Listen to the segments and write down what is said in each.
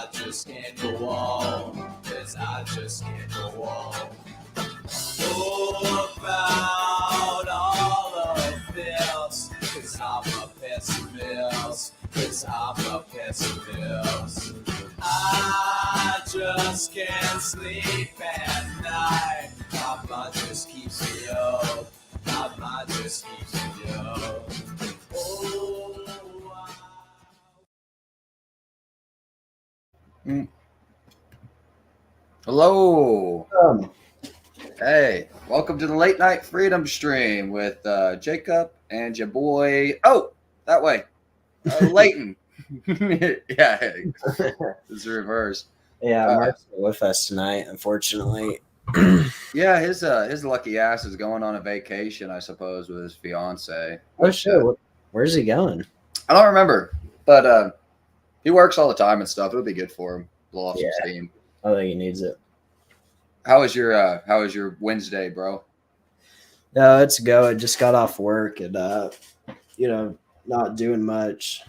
I just can't go on. Cause I just can't go on. Oh, about all of this. Cause I'm a pessimist. Cause I'm a pessimist. I just can't sleep at night. My mind just keeps me up. My mind just keeps me up. Oh, Hello. Hey, welcome to the late night freedom stream with Jacob and your boy. Oh, that way, Leighton. Yeah, it's the reverse. Yeah, Mark's not with us tonight, unfortunately. Yeah, his lucky ass is going on a vacation, I suppose, with his fiance. Oh shit! Where's he going? I don't remember, but he works all the time and stuff. It'll be good for him. Blow off some steam. I think he needs it. How was your Wednesday, bro? No, it's going. Just got off work and not doing much.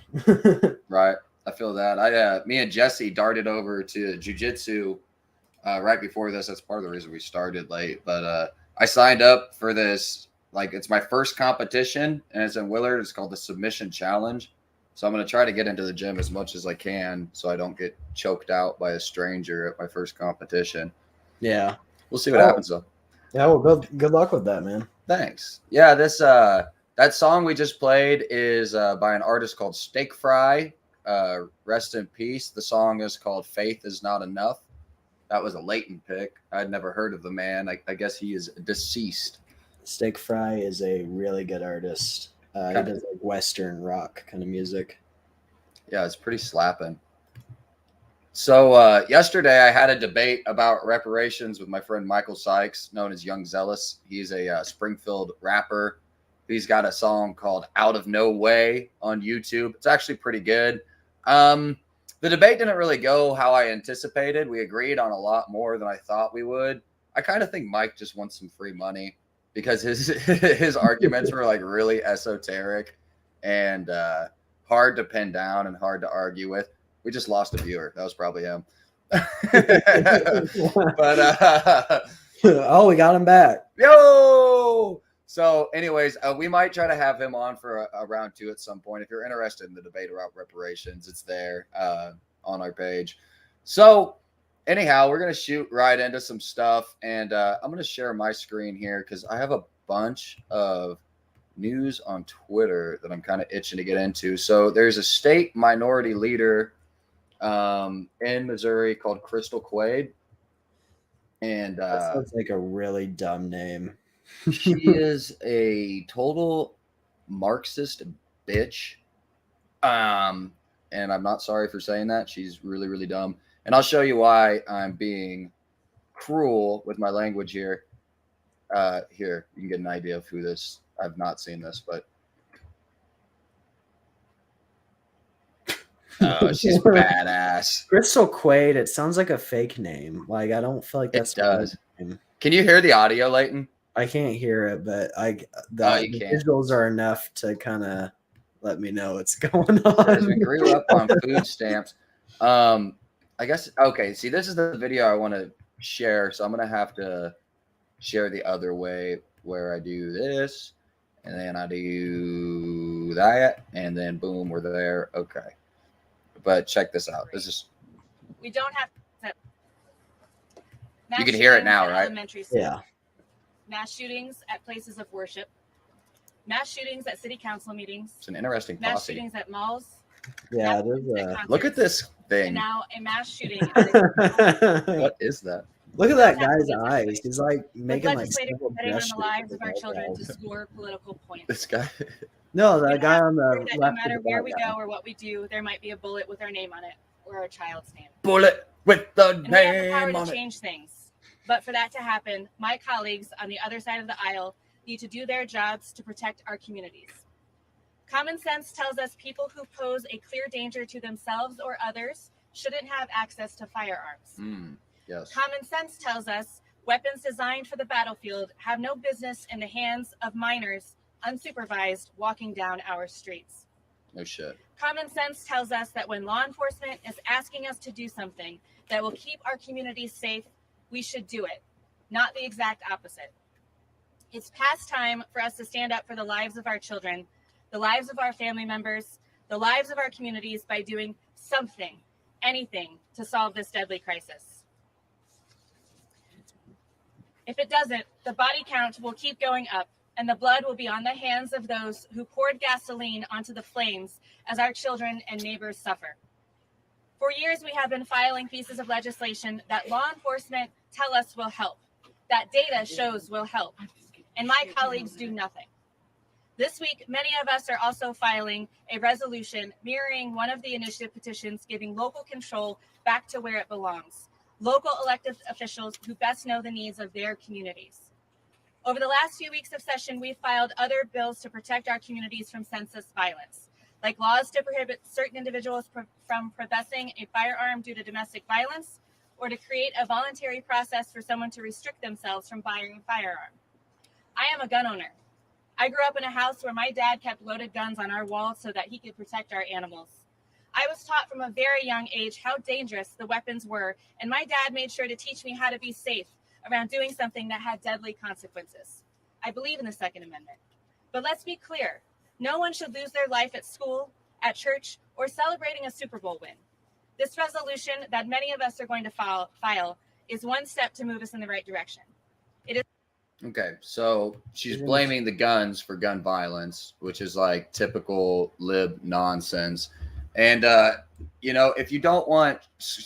Right. I feel that. Me and Jesse darted over to jiu-jitsu right before this. That's part of the reason we started late. But I signed up for this. Like, it's my first competition, and it's in Willard. It's called the Submission Challenge. So I'm going to try to get into the gym as much as I can so I don't get choked out by a stranger at my first competition. Yeah. We'll see what happens, though. Yeah, well, good luck with that, man. Thanks. Yeah, this that song we just played is by an artist called Steak Fry. Rest in peace. The song is called Faith Is Not Enough. That was a Leighton pick. I'd never heard of the man. I guess he is deceased. Steak Fry is a really good artist. He does like Western rock kind of music. Yeah, it's pretty slapping. So yesterday I had a debate about reparations with my friend Michael Sykes, known as Young Zealous. He's a Springfield rapper. He's got a song called Out of No Way on YouTube. It's actually pretty good. The debate didn't really go how I anticipated. We agreed on a lot more than I thought we would. I kind of think Mike just wants some free money because his arguments were like really esoteric and hard to pin down and hard to argue with. We just lost a viewer. That was probably him. But oh, we got him back. Yo! So anyways, we might try to have him on for a round two at some point. If you're interested in the debate about reparations, it's there on our page. So anyhow, we're going to shoot right into some stuff. And I'm going to share my screen here because I have a bunch of news on Twitter that I'm kind of itching to get into. So there's a state minority leader in Missouri called Crystal Quaid. And that sounds like a really dumb name. She is a total Marxist bitch. And I'm not sorry for saying that. She's really, really dumb. And I'll show you why I'm being cruel with my language here. Here, you can get an idea of who this. I've not seen this, but oh, she's badass. Crystal Quaid. It sounds like a fake name. Like, I don't feel like that's. It does. Can you hear the audio, Leighton? I can't hear it, but the visuals are enough to kind of let me know what's going on. We grew up on food stamps. I guess, okay, see, this is the video I want to share, so I'm going to have to share the other way where I do this, and then I do that, and then boom, we're there. Okay. But check this out. This is... We don't have to... You can hear it now, right? Yeah. Mass shootings at places of worship, mass shootings at city council meetings. It's an interesting mass posse. shootings at malls. Yeah, look at this thing. And now a mass shooting. What is that? Look at that guy's eyes. He's like making like betting on the lives of our children to score political points. This guy. No, that guy on the left. No matter where we go or what we do, there might be a bullet with our name on it or our child's name. Bullet with the and we have the name power on to it. change things. But for that to happen, my colleagues on the other side of the aisle need to do their jobs to protect our communities. Common sense tells us people who pose a clear danger to themselves or others shouldn't have access to firearms. Yes. Common sense tells us weapons designed for the battlefield have no business in the hands of minors unsupervised walking down our streets. No shit. Common sense tells us that when law enforcement is asking us to do something that will keep our communities safe, we should do it, not the exact opposite. It's past time for us to stand up for the lives of our children, the lives of our family members, the lives of our communities by doing something, anything to solve this deadly crisis. If it doesn't, the body count will keep going up, and the blood will be on the hands of those who poured gasoline onto the flames as our children and neighbors suffer. For years, we have been filing pieces of legislation that law enforcement tell us will help, that data shows will help, and my colleagues do nothing. This week, many of us are also filing a resolution mirroring one of the initiative petitions giving local control back to where it belongs, local elected officials who best know the needs of their communities. Over the last few weeks of session, we've filed other bills to protect our communities from senseless violence, like laws to prohibit certain individuals from possessing a firearm due to domestic violence, or to create a voluntary process for someone to restrict themselves from buying a firearm. I am a gun owner. I grew up in a house where my dad kept loaded guns on our wall so that he could protect our animals. I was taught from a very young age how dangerous the weapons were, and my dad made sure to teach me how to be safe around doing something that had deadly consequences. I believe in the Second Amendment. But let's be clear, no one should lose their life at school, at church, or celebrating a Super Bowl win. This resolution that many of us are going to file is one step to move us in the right direction. It is. Okay, so she's blaming the guns for gun violence, which is like typical lib nonsense. And, if you don't want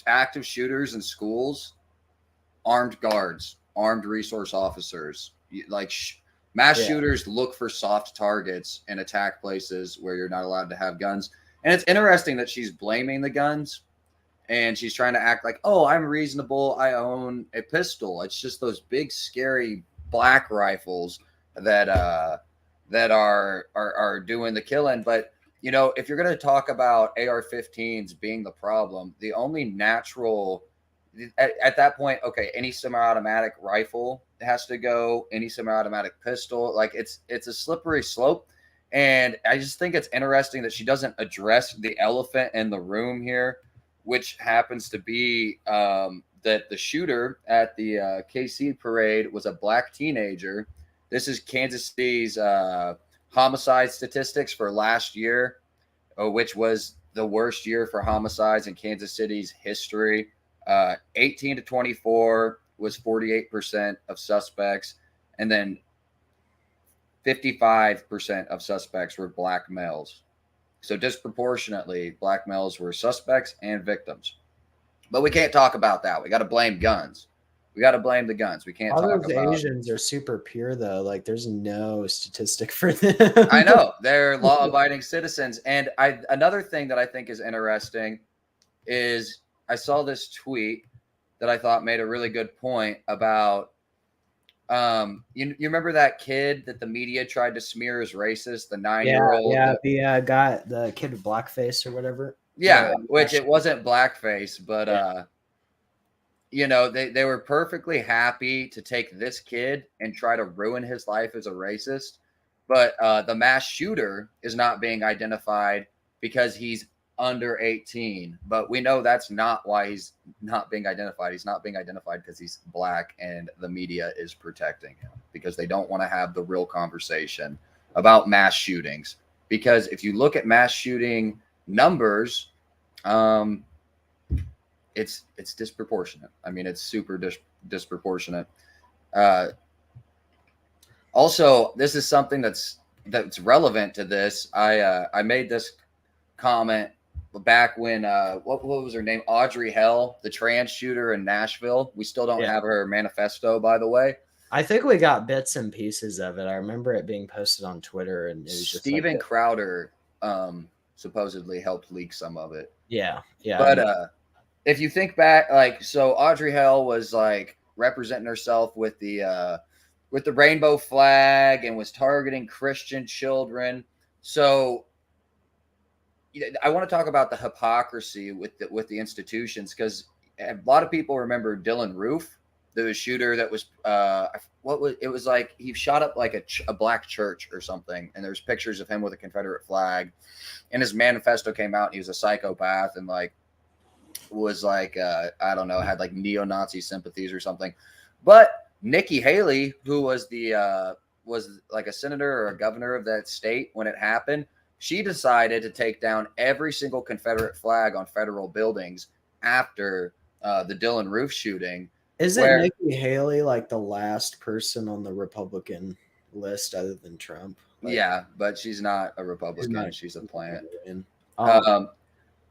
active shooters in schools, armed guards, armed resource officers, mass shooters look for soft targets and attack places where you're not allowed to have guns. And it's interesting that she's blaming the guns and she's trying to act like, oh, I'm reasonable. I own a pistol. It's just those big, scary black rifles that are doing the killing. But if you're going to talk about AR-15s being the problem, the only natural at that point, okay, any semi-automatic rifle has to go, any semi-automatic pistol. Like it's a slippery slope. And I just think it's interesting that she doesn't address the elephant in the room here, which happens to be that the shooter at the KC parade was a black teenager. This is Kansas City's homicide statistics for last year, which was the worst year for homicides in Kansas City's history. 18 to 24 was 48% of suspects, and then 55% of suspects were black males. So disproportionately, black males were suspects and victims. But we can't talk about that. We got to blame guns. We got to blame the guns. We can't talk about Asians are super pure though. Like there's no statistic for them. I know they're law-abiding citizens. And another thing that I think is interesting is I saw this tweet that I thought made a really good point about you remember that kid that the media tried to smear as racist, the 9-year-old? Yeah, got the kid with blackface or whatever. Yeah, which it wasn't blackface, but they were perfectly happy to take this kid and try to ruin his life as a racist. But the mass shooter is not being identified because he's under 18. But we know that's not why he's not being identified. He's not being identified because he's black, and the media is protecting him because they don't want to have the real conversation about mass shootings. Because if you look at mass shooting numbers, it's disproportionate. I mean, it's super disproportionate. Also, this is something that's relevant to this. I made this comment back when what was her name? Audrey Hell, the trans shooter in Nashville. We still don't have her manifesto, by the way. I think we got bits and pieces of it. I remember it being posted on Twitter, and it was just Steven Crowder supposedly helped leak some of it. Yeah. But if you think back, so Audrey Hell was representing herself with the rainbow flag and was targeting Christian children. So I want to talk about the hypocrisy with the institutions, because a lot of people remember Dylan Roof, the shooter that was it was like he shot up like a black church or something, and there's pictures of him with a Confederate flag, and his manifesto came out, and he was a psychopath and like was like I don't know, had like neo-Nazi sympathies or something. But Nikki Haley, who was was like a senator or a governor of that state when it happened, she decided to take down every single Confederate flag on federal buildings after the Dylan Roof shooting. Isn't Nikki Haley like the last person on the Republican list other than Trump? Like, yeah, but she's not a Republican. She's a plant.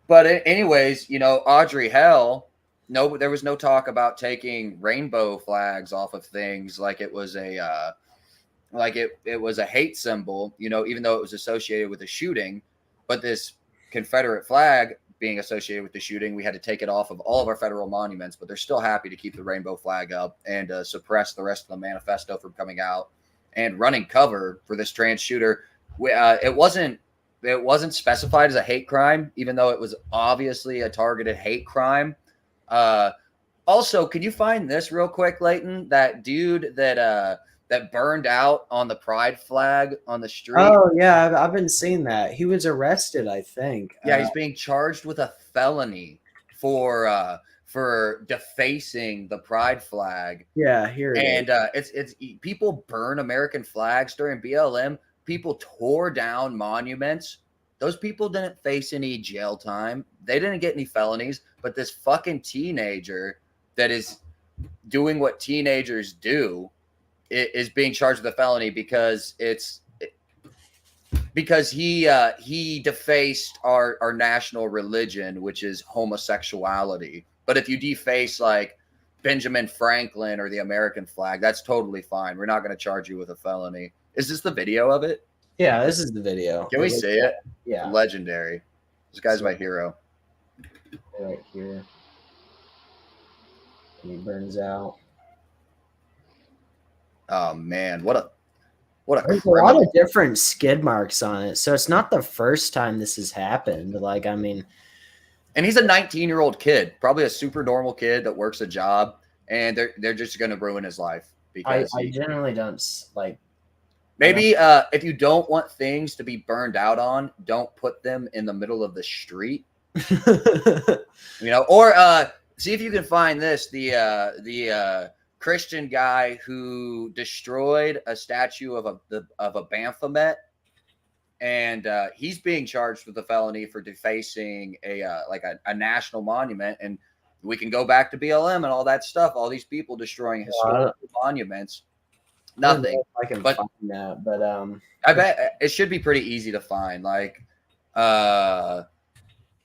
But anyways, you know, Audrey Hell, no, there was no talk about taking rainbow flags off of things like it was a it was a hate symbol, you know, even though it was associated with a shooting. But this Confederate flag being associated with the shooting, we had to take it off of all of our federal monuments, but they're still happy to keep the rainbow flag up and suppress the rest of the manifesto from coming out and running cover for this trans shooter. It wasn't specified as a hate crime, even though it was obviously a targeted hate crime. Also, can you find this real quick, Leighton? That dude that burned out on the pride flag on the street. Oh yeah, I've been seeing that. He was arrested, I think. Yeah, he's being charged with a felony for defacing the pride flag. Yeah, here it is. It's people burn American flags during BLM. People tore down monuments. Those people didn't face any jail time. They didn't get any felonies, but this fucking teenager that is doing what teenagers do is being charged with a felony because he defaced our national religion, which is homosexuality. But if you deface like Benjamin Franklin or the American flag, that's totally fine. We're not going to charge you with a felony. Is this the video of it? Yeah, this is the video. Can we see it? Yeah. Legendary. This guy's my hero. Right here. And he burns out. Oh man, what a There's a lot of different skid marks on it. So it's not the first time this has happened. Like, I mean, and he's a 19-year-old kid, probably a super normal kid that works a job, and they're just going to ruin his life because I generally don't like. Maybe if you don't want things to be burned out on, don't put them in the middle of the street. You know, or see if you can find this the Christian guy who destroyed a statue of a Baphomet, and he's being charged with a felony for defacing a national monument. And we can go back to BLM and all that stuff. All these people destroying historical monuments. Nothing. I can find that, but I bet it should be pretty easy to find. Like,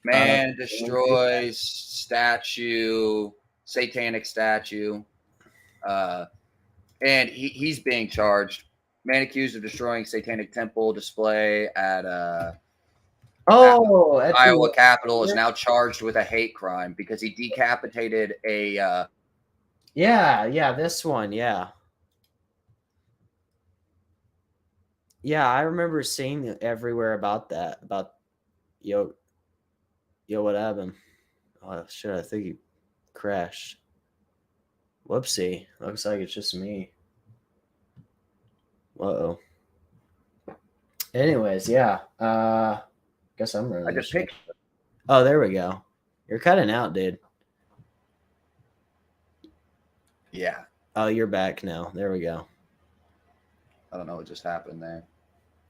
man destroys statue, satanic statue. And he's being charged. Man accused of destroying satanic temple display at Iowa Capitol is now charged with a hate crime because he decapitated a this one, yeah, I remember seeing it everywhere about that. About yo, what happened? Oh shit, I think he crashed. Whoopsie. Looks like it's just me. Uh-oh. Anyways, yeah. Guess I'm running. I just picked. Oh, there we go. You're cutting out, dude. Yeah. Oh, you're back now. There we go. I don't know what just happened there.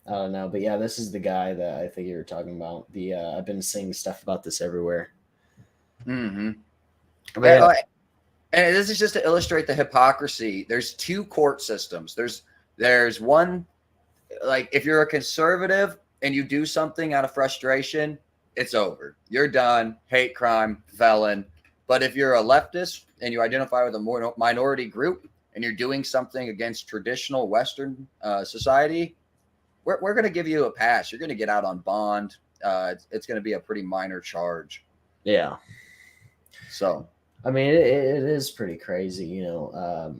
I don't know, but yeah, this is the guy that I think you were talking about. I've been seeing stuff about this everywhere. Mm-hmm. But yeah. And this is just to illustrate the hypocrisy. There's two court systems. There's one, like if you're a conservative and you do something out of frustration, it's over. You're done. Hate crime, felon. But if you're a leftist and you identify with a minority group and you're doing something against traditional Western society, we're going to give you a pass. You're going to get out on bond. It's going to be a pretty minor charge. Yeah. So, I mean, it is pretty crazy, you know.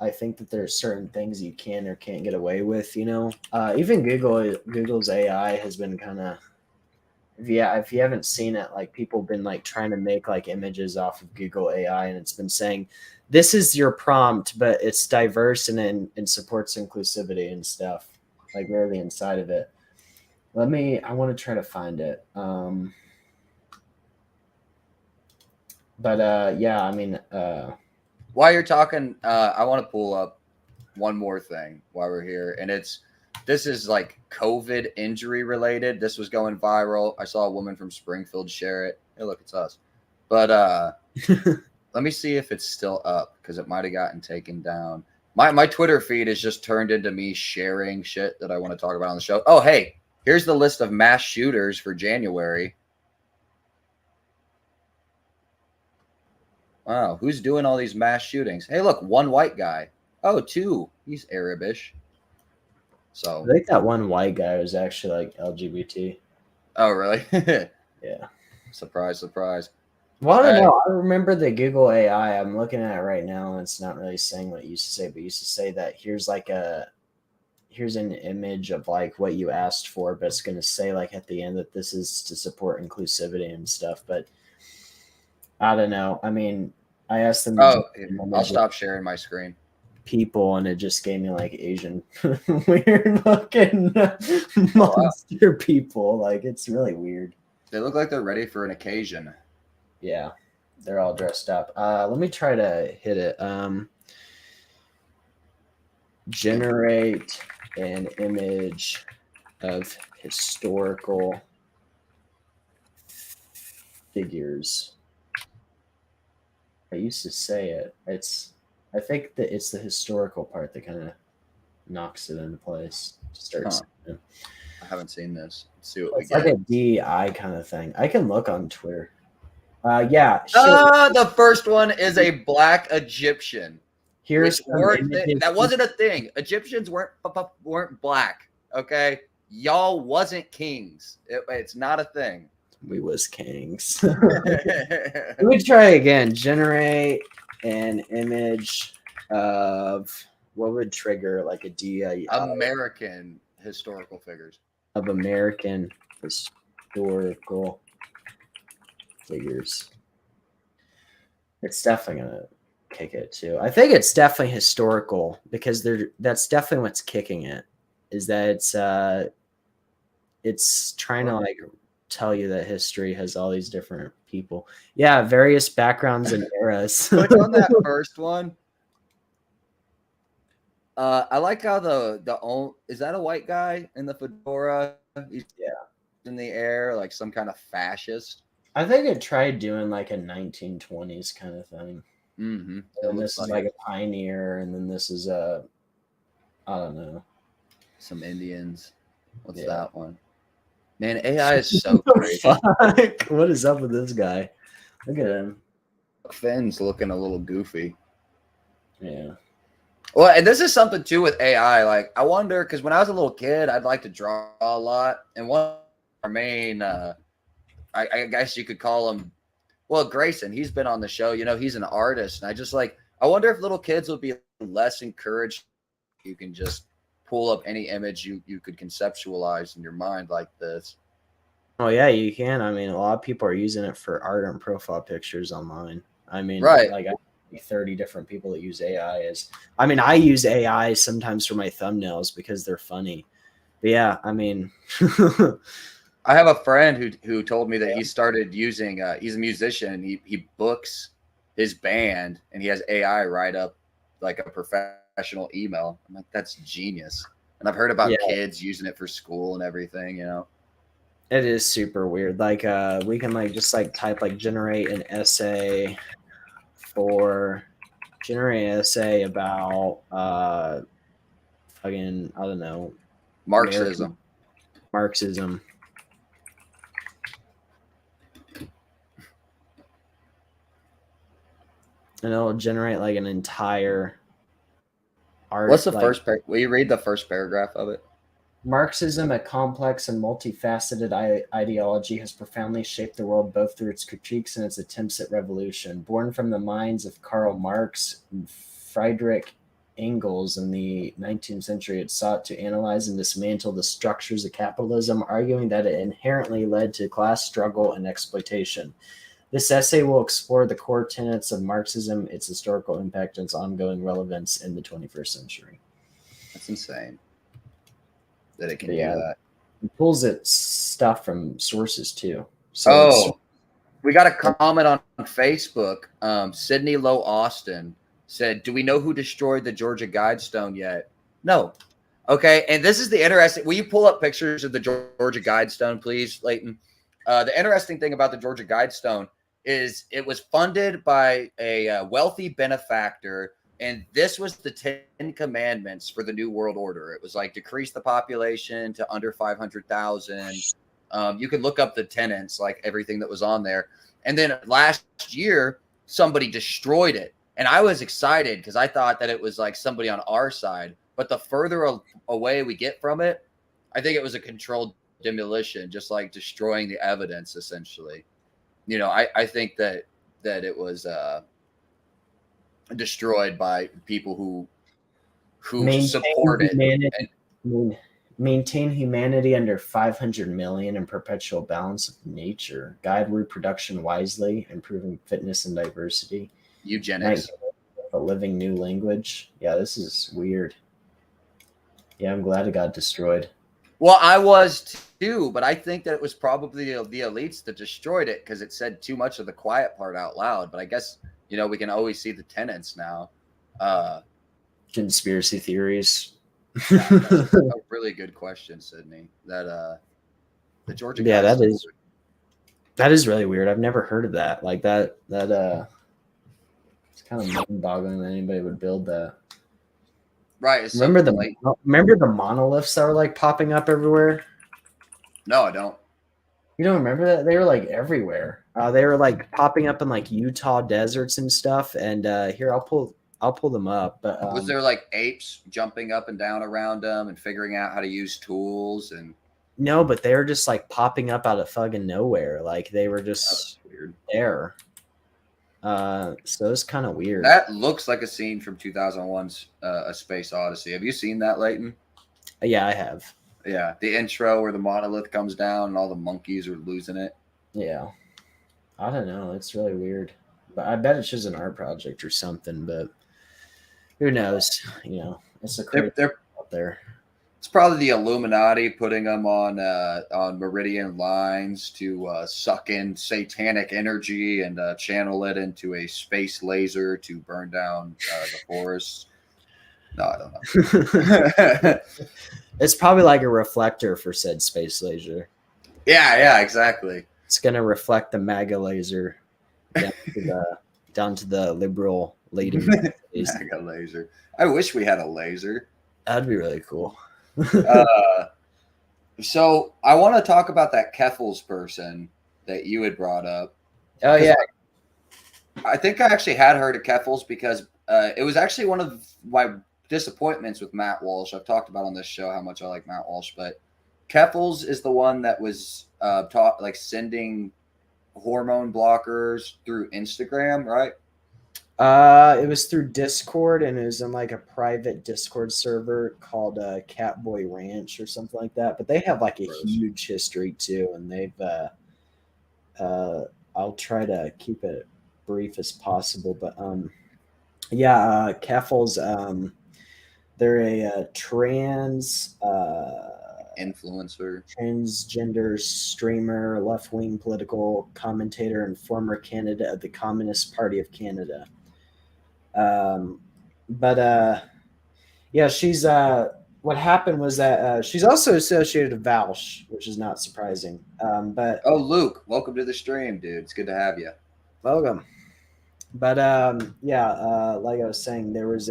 I think that there's certain things you can or can't get away with, you know. Even Google's AI has been kind of if you haven't seen it, like people have been like trying to make like images off of Google AI, and it's been saying this is your prompt, but it's diverse and supports inclusivity and stuff, like really inside of it. I want to try to find it. Yeah, I mean, While you're talking, I want to pull up one more thing while we're here, and this is like COVID injury related. This was going viral. I saw a woman from Springfield share it. Hey, look, it's us. But let me see if it's still up because it might have gotten taken down. My Twitter feed is just turned into me sharing shit that I want to talk about on the show. Oh, hey, here's the list of mass shooters for January. Wow, who's doing all these mass shootings? Hey, look, one white guy. Oh, two. He's Arabish. So I think that one white guy was actually like LGBT. Oh, really? Yeah. Surprise, surprise. Well, I don't know. I remember the Google AI. I'm looking at it right now, and it's not really saying what it used to say, but it used to say that here's an image of like what you asked for, but it's going to say like at the end that this is to support inclusivity and stuff. But I don't know. I mean, I asked them. I'll stop sharing my screen. People, and it just gave me like Asian weird looking monster people. Like it's really weird. They look like they're ready for an occasion. Yeah, they're all dressed up. Let me try to hit it. Generate an image of historical figures. I used to say it. I think that it's the historical part that kind of knocks it into place. Starts. Huh. I haven't seen this. Let's see what It's like a DI kind of thing. I can look on Twitter. Yeah. The first one is a black Egyptian. That wasn't a thing. Egyptians weren't black. Okay, y'all wasn't kings. It's not a thing. We was kings. Let me try again. Generate an image of what would trigger like a DI. American historical figures. Of American historical figures. It's definitely gonna kick it too. I think it's definitely historical because that's definitely what's kicking it. Is that it's trying to like tell you that history has all these different people. Yeah, various backgrounds and eras. Click on that first one. I like how is that a white guy in the fedora? He's in the air like some kind of fascist. I think it tried doing like a 1920s kind of thing. Mm-hmm. And this is like a pioneer, and then this is I don't know, some Indians. What's that one? Man, AI is so crazy. What is up with this guy? Look at him. Finn's looking a little goofy. Yeah. Well, and this is something too with AI. Like, I wonder because when I was a little kid, I'd like to draw a lot, and one of our main, I guess you could call him, well, Grayson. He's been on the show. You know, he's an artist, and I wonder if little kids would be less encouraged. You can just pull up any image you could conceptualize in your mind like this. Oh yeah, you can. I mean, a lot of people are using it for art and profile pictures online. I mean, right. Like 30 different people that use AI I use AI sometimes for my thumbnails because they're funny. But yeah, I mean, I have a friend who told me that he started using, he's a musician. He books his band and he has AI write up like a professional email. I'm like, that's genius. And I've heard about kids using it for school and everything, you know. It is super weird. Like we can like just like type like generate an essay about fucking, I don't know, Marxism. And it'll generate like an entire art. What's the first paragraph? Will you read the first paragraph of it? Marxism, a complex and multifaceted ideology, has profoundly shaped the world both through its critiques and its attempts at revolution. Born from the minds of Karl Marx and Friedrich Engels in the 19th century, it sought to analyze and dismantle the structures of capitalism, arguing that it inherently led to class struggle and exploitation. This essay will explore the core tenets of Marxism, its historical impact, and its ongoing relevance in the 21st century. That's insane that it can But do yeah, that. it pulls its stuff from sources too. So it's- Oh, we got a comment on Facebook. Sydney Lowe Austin said, "Do we know who destroyed the Georgia Guidestone yet?" No. Okay, and this is the interesting. Will you pull up pictures of the Georgia Guidestone, please, Leighton? The interesting thing about the Georgia Guidestone is it was funded by a wealthy benefactor, and this was the 10 commandments for the New World Order. It was like decrease the population to under 500,000. You can look up the tenets, like everything that was on there. And then last year, somebody destroyed it. And I was excited because I thought that it was like somebody on our side. But the further away we get from it, I think it was a controlled demolition, just like destroying the evidence, essentially. You know, I think that it was destroyed by people who support it. Maintain humanity under 500 million in perpetual balance of nature. Guide reproduction wisely, improving fitness and diversity. Eugenics. A living new language. Yeah, this is weird. Yeah, I'm glad it got destroyed. Well, I was too, but I think that it was probably the elites that destroyed it because it said too much of the quiet part out loud. But I guess, you know, we can always see the tenets now. Conspiracy theories. That's a really good question, Sydney. That the Georgia yeah, guys that is really weird. I've never heard of that. Like that it's kind of mind-boggling that anybody would build that. Right. Remember the monoliths that were like popping up everywhere? No, I don't. You don't remember that? They were like everywhere. They were like popping up in like Utah deserts and stuff. And here, I'll pull them up. But was there like apes jumping up and down around them and figuring out how to use tools? And no, but they were just like popping up out of fucking nowhere. Like they were just weird there. So it's kind of weird. That looks like a scene from 2001's A Space Odyssey. Have you seen that, Leighton? Yeah, I have. Yeah, the intro where the monolith comes down and all the monkeys are losing it. Yeah. I don't know. It's really weird. But I bet it's just an art project or something, but who knows? You know, it's a crazy out there. It's probably the Illuminati putting them on meridian lines to suck in satanic energy and channel it into a space laser to burn down the forests. No, I don't know. It's probably like a reflector for said space laser. Yeah, exactly. It's gonna reflect the MAGA laser down to the liberal lady. MAGA laser. I wish we had a laser. That'd be really cool. So I want to talk about that Keffels person that you had brought up. Oh yeah, I think I actually had heard of Keffels because it was actually one of my disappointments with Matt Walsh. I've talked about on this show how much I like Matt Walsh, but Keffels is the one that was sending hormone blockers through Instagram, right? It was through Discord, and it was in like a private Discord server called Catboy Ranch or something like that. But they have like a huge history too, and they've. I'll try to keep it brief as possible, but Keffels. They're a trans influencer, transgender streamer, left-wing political commentator, and former candidate of the Communist Party of Canada. She's what happened was that she's also associated with Valsh, which is not surprising. Luke, welcome to the stream, dude. It's good to have you. Welcome. But like I was saying, there's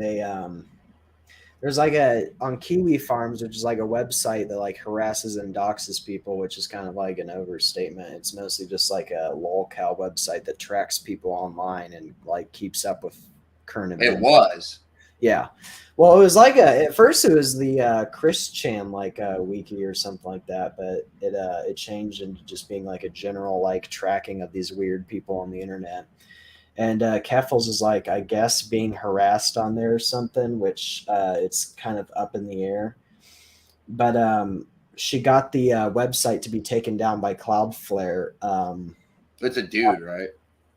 on Kiwi Farms, which is like a website that like harasses and doxes people, which is kind of like an overstatement. It's mostly just like a lolcow website that tracks people online and like keeps up with current events. It was. Yeah. Well, it was like at first it was the Chris Chan wiki or something like that, but it changed into just being like a general like tracking of these weird people on the internet. And Keffels is like, I guess, being harassed on there or something, which it's kind of up in the air. But she got the website to be taken down by Cloudflare. It's a dude, right?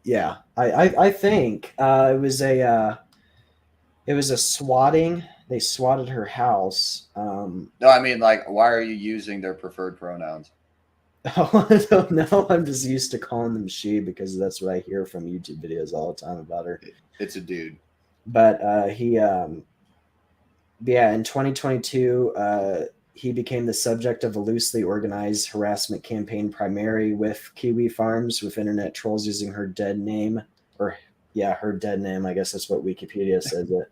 Yeah, I think it was a swatting. They swatted her house. No, I mean, like, why are you using their preferred pronouns? Oh, I don't know. I'm just used to calling them she because that's what I hear from YouTube videos all the time about her. It's a dude. But in 2022, he became the subject of a loosely organized harassment campaign, primarily with Kiwi Farms, with internet trolls using her dead name, her dead name. I guess that's what Wikipedia says it.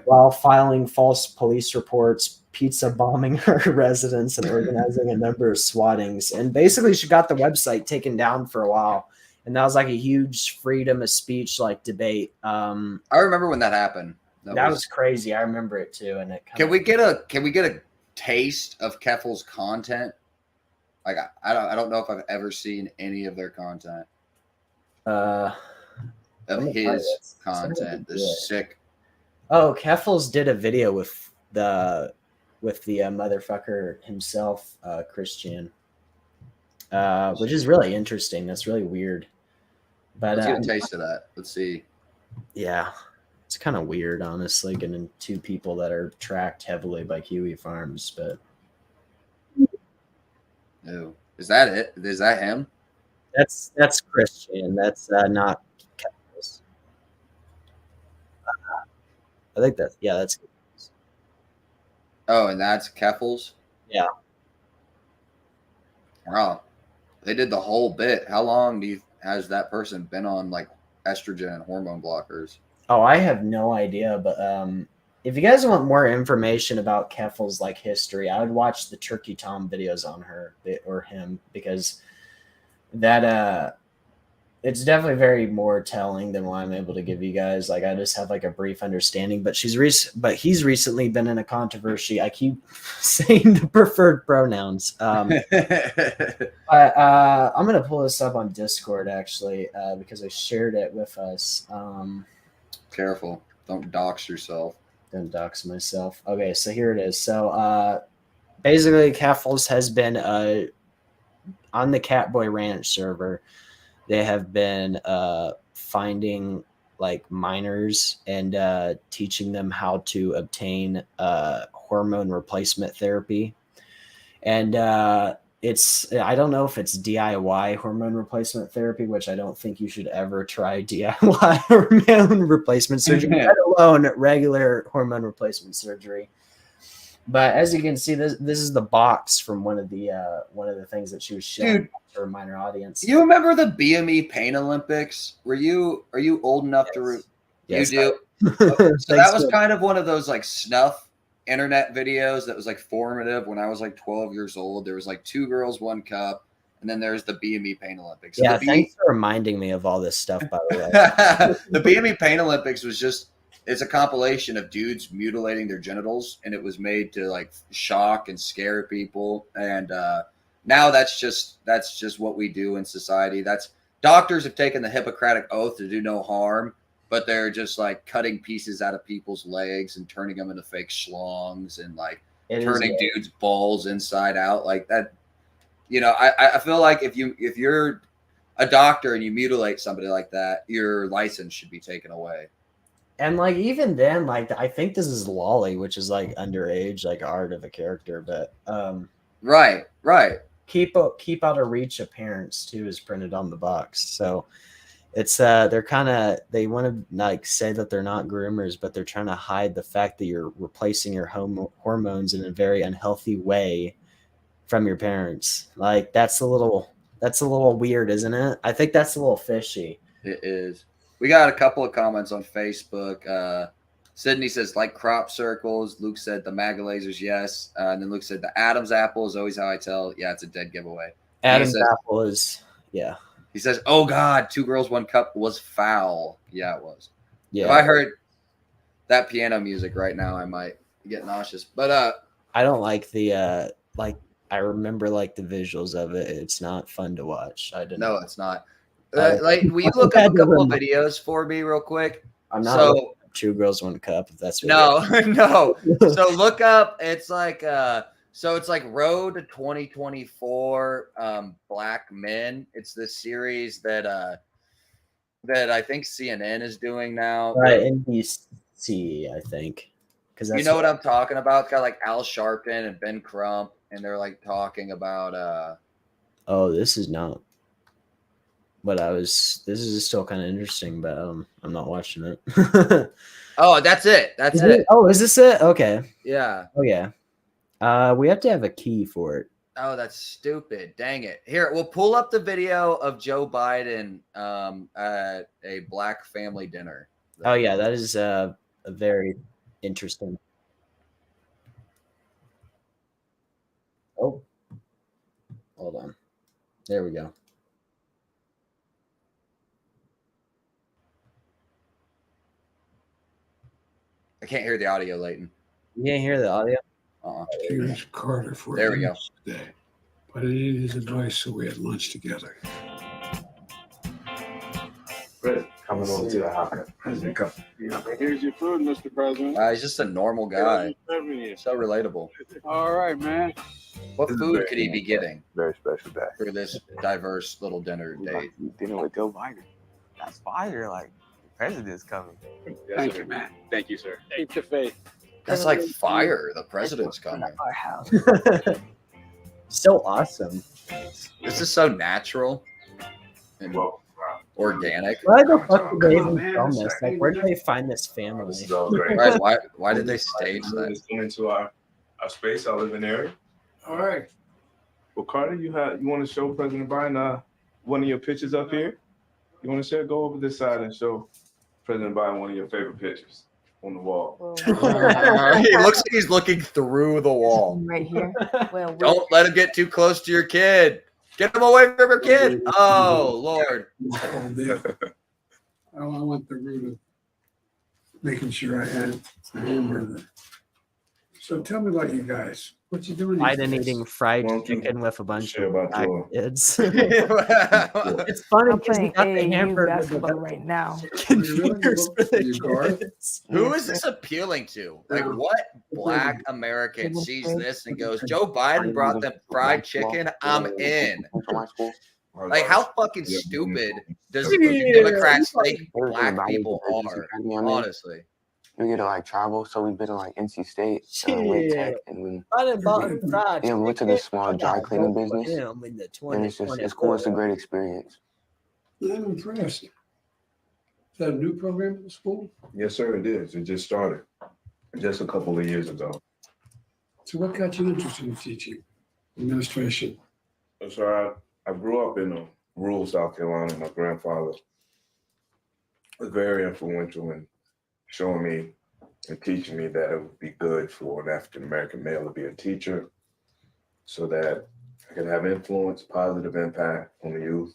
While filing false police reports, pizza bombing her residence, and organizing a number of swattings. And basically, she got the website taken down for a while, and that was like a huge freedom of speech like debate. I remember when that happened. That was crazy. I remember it too. And it can we get a taste of Keffel's content? Like I don't know if I've ever seen any of their content. Of his content, the sick. Oh, Keffels did a video with the motherfucker himself, Christian, which is really interesting. That's really weird. But let's get a taste of that. Let's see. Yeah, it's kind of weird, honestly, getting two people that are tracked heavily by Kiwi Farms. But no, is that it? Is that him? That's Christian. That's not Keffels. I think that's Keffels. Oh, and that's Keffels? Yeah. Wow. They did the whole bit. How long has that person been on like estrogen and hormone blockers? Oh, I have no idea, but if you guys want more information about Keffel's like history, I would watch the Turkey Tom videos on her or him, because that it's definitely very more telling than what I'm able to give you guys. Like, I just have like a brief understanding, but he's recently been in a controversy. I keep saying the preferred pronouns. I'm gonna pull this up on Discord actually, because I shared it with us. Careful, don't dox yourself. Don't dox myself. Okay, so here it is. So basically, Keffels has been on the Catboy Ranch server. They have been finding like minors and teaching them how to obtain hormone replacement therapy. And I don't know if it's DIY hormone replacement therapy, which I don't think you should ever try DIY hormone replacement surgery, let alone regular hormone replacement surgery. But as you can see, this is the box from one of the things that she was showing to her minor audience. You remember the BME Pain Olympics? Are you old enough to? Yes, you do. So that was kind of one of those like snuff internet videos that was like formative when I was like 12 years old. There was like 2 girls, 1 cup, and then there's the BME Pain Olympics. So thanks for reminding me of all this stuff, by the way. The BME Pain Olympics was it's a compilation of dudes mutilating their genitals, and it was made to like shock and scare people. And now that's just what we do in society. Doctors have taken the Hippocratic oath to do no harm, but they're just like cutting pieces out of people's legs and turning them into fake schlongs and like turning dudes' balls inside out like that. You know, I feel like if you're a doctor and you mutilate somebody like that, your license should be taken away. And like even then, like I think this is Lolly, which is like underage, like art of a character, but right. Keep out of reach of parents too is printed on the box. So it's they want to like say that they're not groomers, but they're trying to hide the fact that you're replacing your hormones in a very unhealthy way from your parents. Like that's a little weird, isn't it? I think that's a little fishy. It is. We got a couple of comments on Facebook. Sydney says, like crop circles. Luke said the MAGA lasers, yes. And then Luke said the Adam's apple is always how I tell. Yeah, it's a dead giveaway. Adam's apple is, yeah. He says, oh, God, 2 girls, 1 cup was foul. Yeah, it was. Yeah. If I heard that piano music right now, I might get nauseous. But I don't like the I remember like the visuals of it. It's not fun to watch. No, it's not. Like, will you look up a couple of videos for me real quick? I'm not So Two Girls One Cup. If that's what no. So look up. It's like so it's like Road to 2024. Black Men. It's this series that I think CNN is doing now. Right, NBC, I think. Because you know what I'm talking about? It's got like Al Sharpton and Ben Crump, and they're like talking about. Oh, this is not. But this is still kind of interesting, but I'm not watching it. Oh, that's it. That's is it. Oh, is this it? Okay. Yeah. Oh, yeah. We have to have a key for it. Oh, that's stupid. Dang it. Here, we'll pull up the video of Joe Biden at a black family dinner. Oh, yeah. That is a very interesting. Oh. Hold on. There we go. I can't hear the audio, Leighton. You can't hear the audio? Here's Carter for there we go. Today. But I needed his advice, so we had lunch together. President, coming over to the house. President, come. Here's your food, Mr. President. He's just a normal guy. So relatable. All right, man. What food could he be getting Very special day. for this diverse little dinner date? Dinner with Joe Biden. That's fire. Like, the president's coming. Thank you, man. Thank you, sir. Keep your faith. That's like fire. The president's coming. Our house. So awesome. This is so natural and organic. Why the fuck did they even man, film it's this? like- Like, where did they find this family? This is all great. Right? Why did they stage that? Let's go into our space, our living area. All right. Well, Carter, you want to show President Biden one of your pictures up here? You want to share? Go over this side and show President Biden one of your favorite pictures on the wall. He looks like he's looking through the wall. Right here. Well, Don't let him get too close to your kid. Get him away from your kid. Oh, Lord. I went the route of making sure I had a hamburger. So tell me about you guys. What you doing? these Biden days? eating fried Well, chicken with a bunch share of about black your- kids. That's It's funny I'm because he playing got the AAU hamburger basketball right now. chicken You really fingers look for for the your guard? kids. Who is this appealing to? Like, Yeah. what black American sees this and goes, Joe Biden brought them fried chicken? I'm in. Like, how fucking stupid does Democrats think black people are? Honestly. We get to like travel, so we've been to like NC State, Wake Tech, and we Biden bought him fried we went to this small dry cleaning business, him in the and it's cool. It's a great experience. I'm impressed. Is that a new program at the school? Yes, sir, it is. It just started just a couple of years ago. So what got you interested in teaching? Administration. So I grew up in rural South Carolina. My grandfather was very influential in showing me and teaching me that it would be good for an African American male to be a teacher so that I could have influence, positive impact on the youth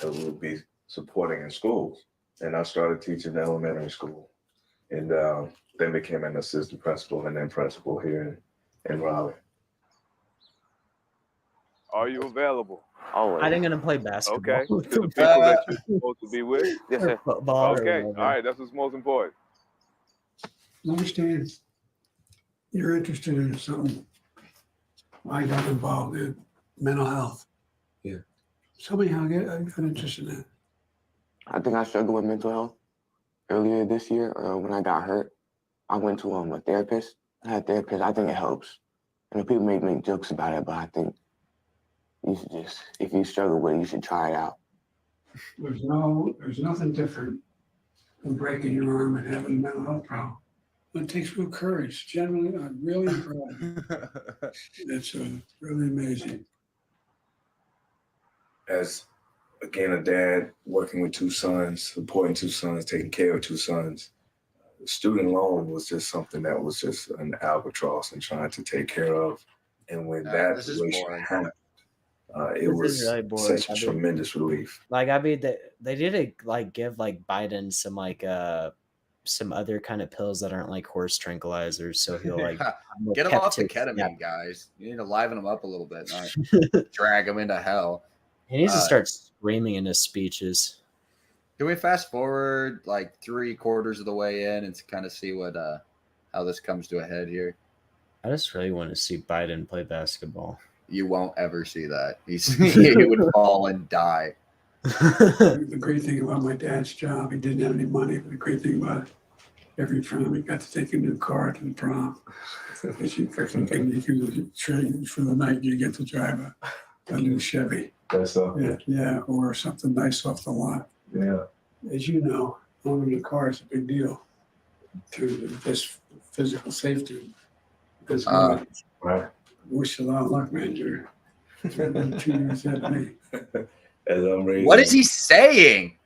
that we would be supporting in schools. And I started teaching elementary school and then became an assistant principal and then principal here in Raleigh. Are you available? Always. Biden gonna play basketball. Okay. To the people that you're supposed to be with? Yes, sir. Football or Okay. All whatever. right. That's what's most important. I understand you're interested in something. I got involved in mental health. Yeah. Tell me how I got interested in that. I think I struggled with mental health earlier this year when I got hurt. I went to a therapist. I had a therapist. I think it helps. And people make jokes about it, but I think you should just, if you struggle with it, you should try it out. There's nothing different than breaking your arm and having a mental health problem. It takes real courage. Generally, I'm really proud. It's really amazing. As again, a dad working with two sons, supporting two sons, taking care of two sons, student loan was just something that was just an albatross and trying to take care of. And when that this is situation boring. happened, it This is was really boring. such a tremendous relief. Like, I mean, they did give like Biden some other kind of pills that aren't like horse tranquilizers, so he'll like Get him kept off the his- ketamine, yeah. guys. You need to liven him up a little bit, not drag him into hell. He needs to start screaming in his speeches. Can we fast forward like 3/4 of the way in and kind of see what how this comes to a head here? I just really want to see Biden play basketball. You won't ever see that. He would fall and die. The great thing about my dad's job, he didn't have any money, but the great thing about it, every prom, he got to take a new car to the prom. If you can trade for the night, you get to drive a new Chevy. That's all. Yeah, or something nice off the lot. Yeah. As you know, owning a car is a big deal to this physical safety. Because Right. wish you a lot of luck, man. You're 2 years ahead of me. As I'm raising. What is he saying?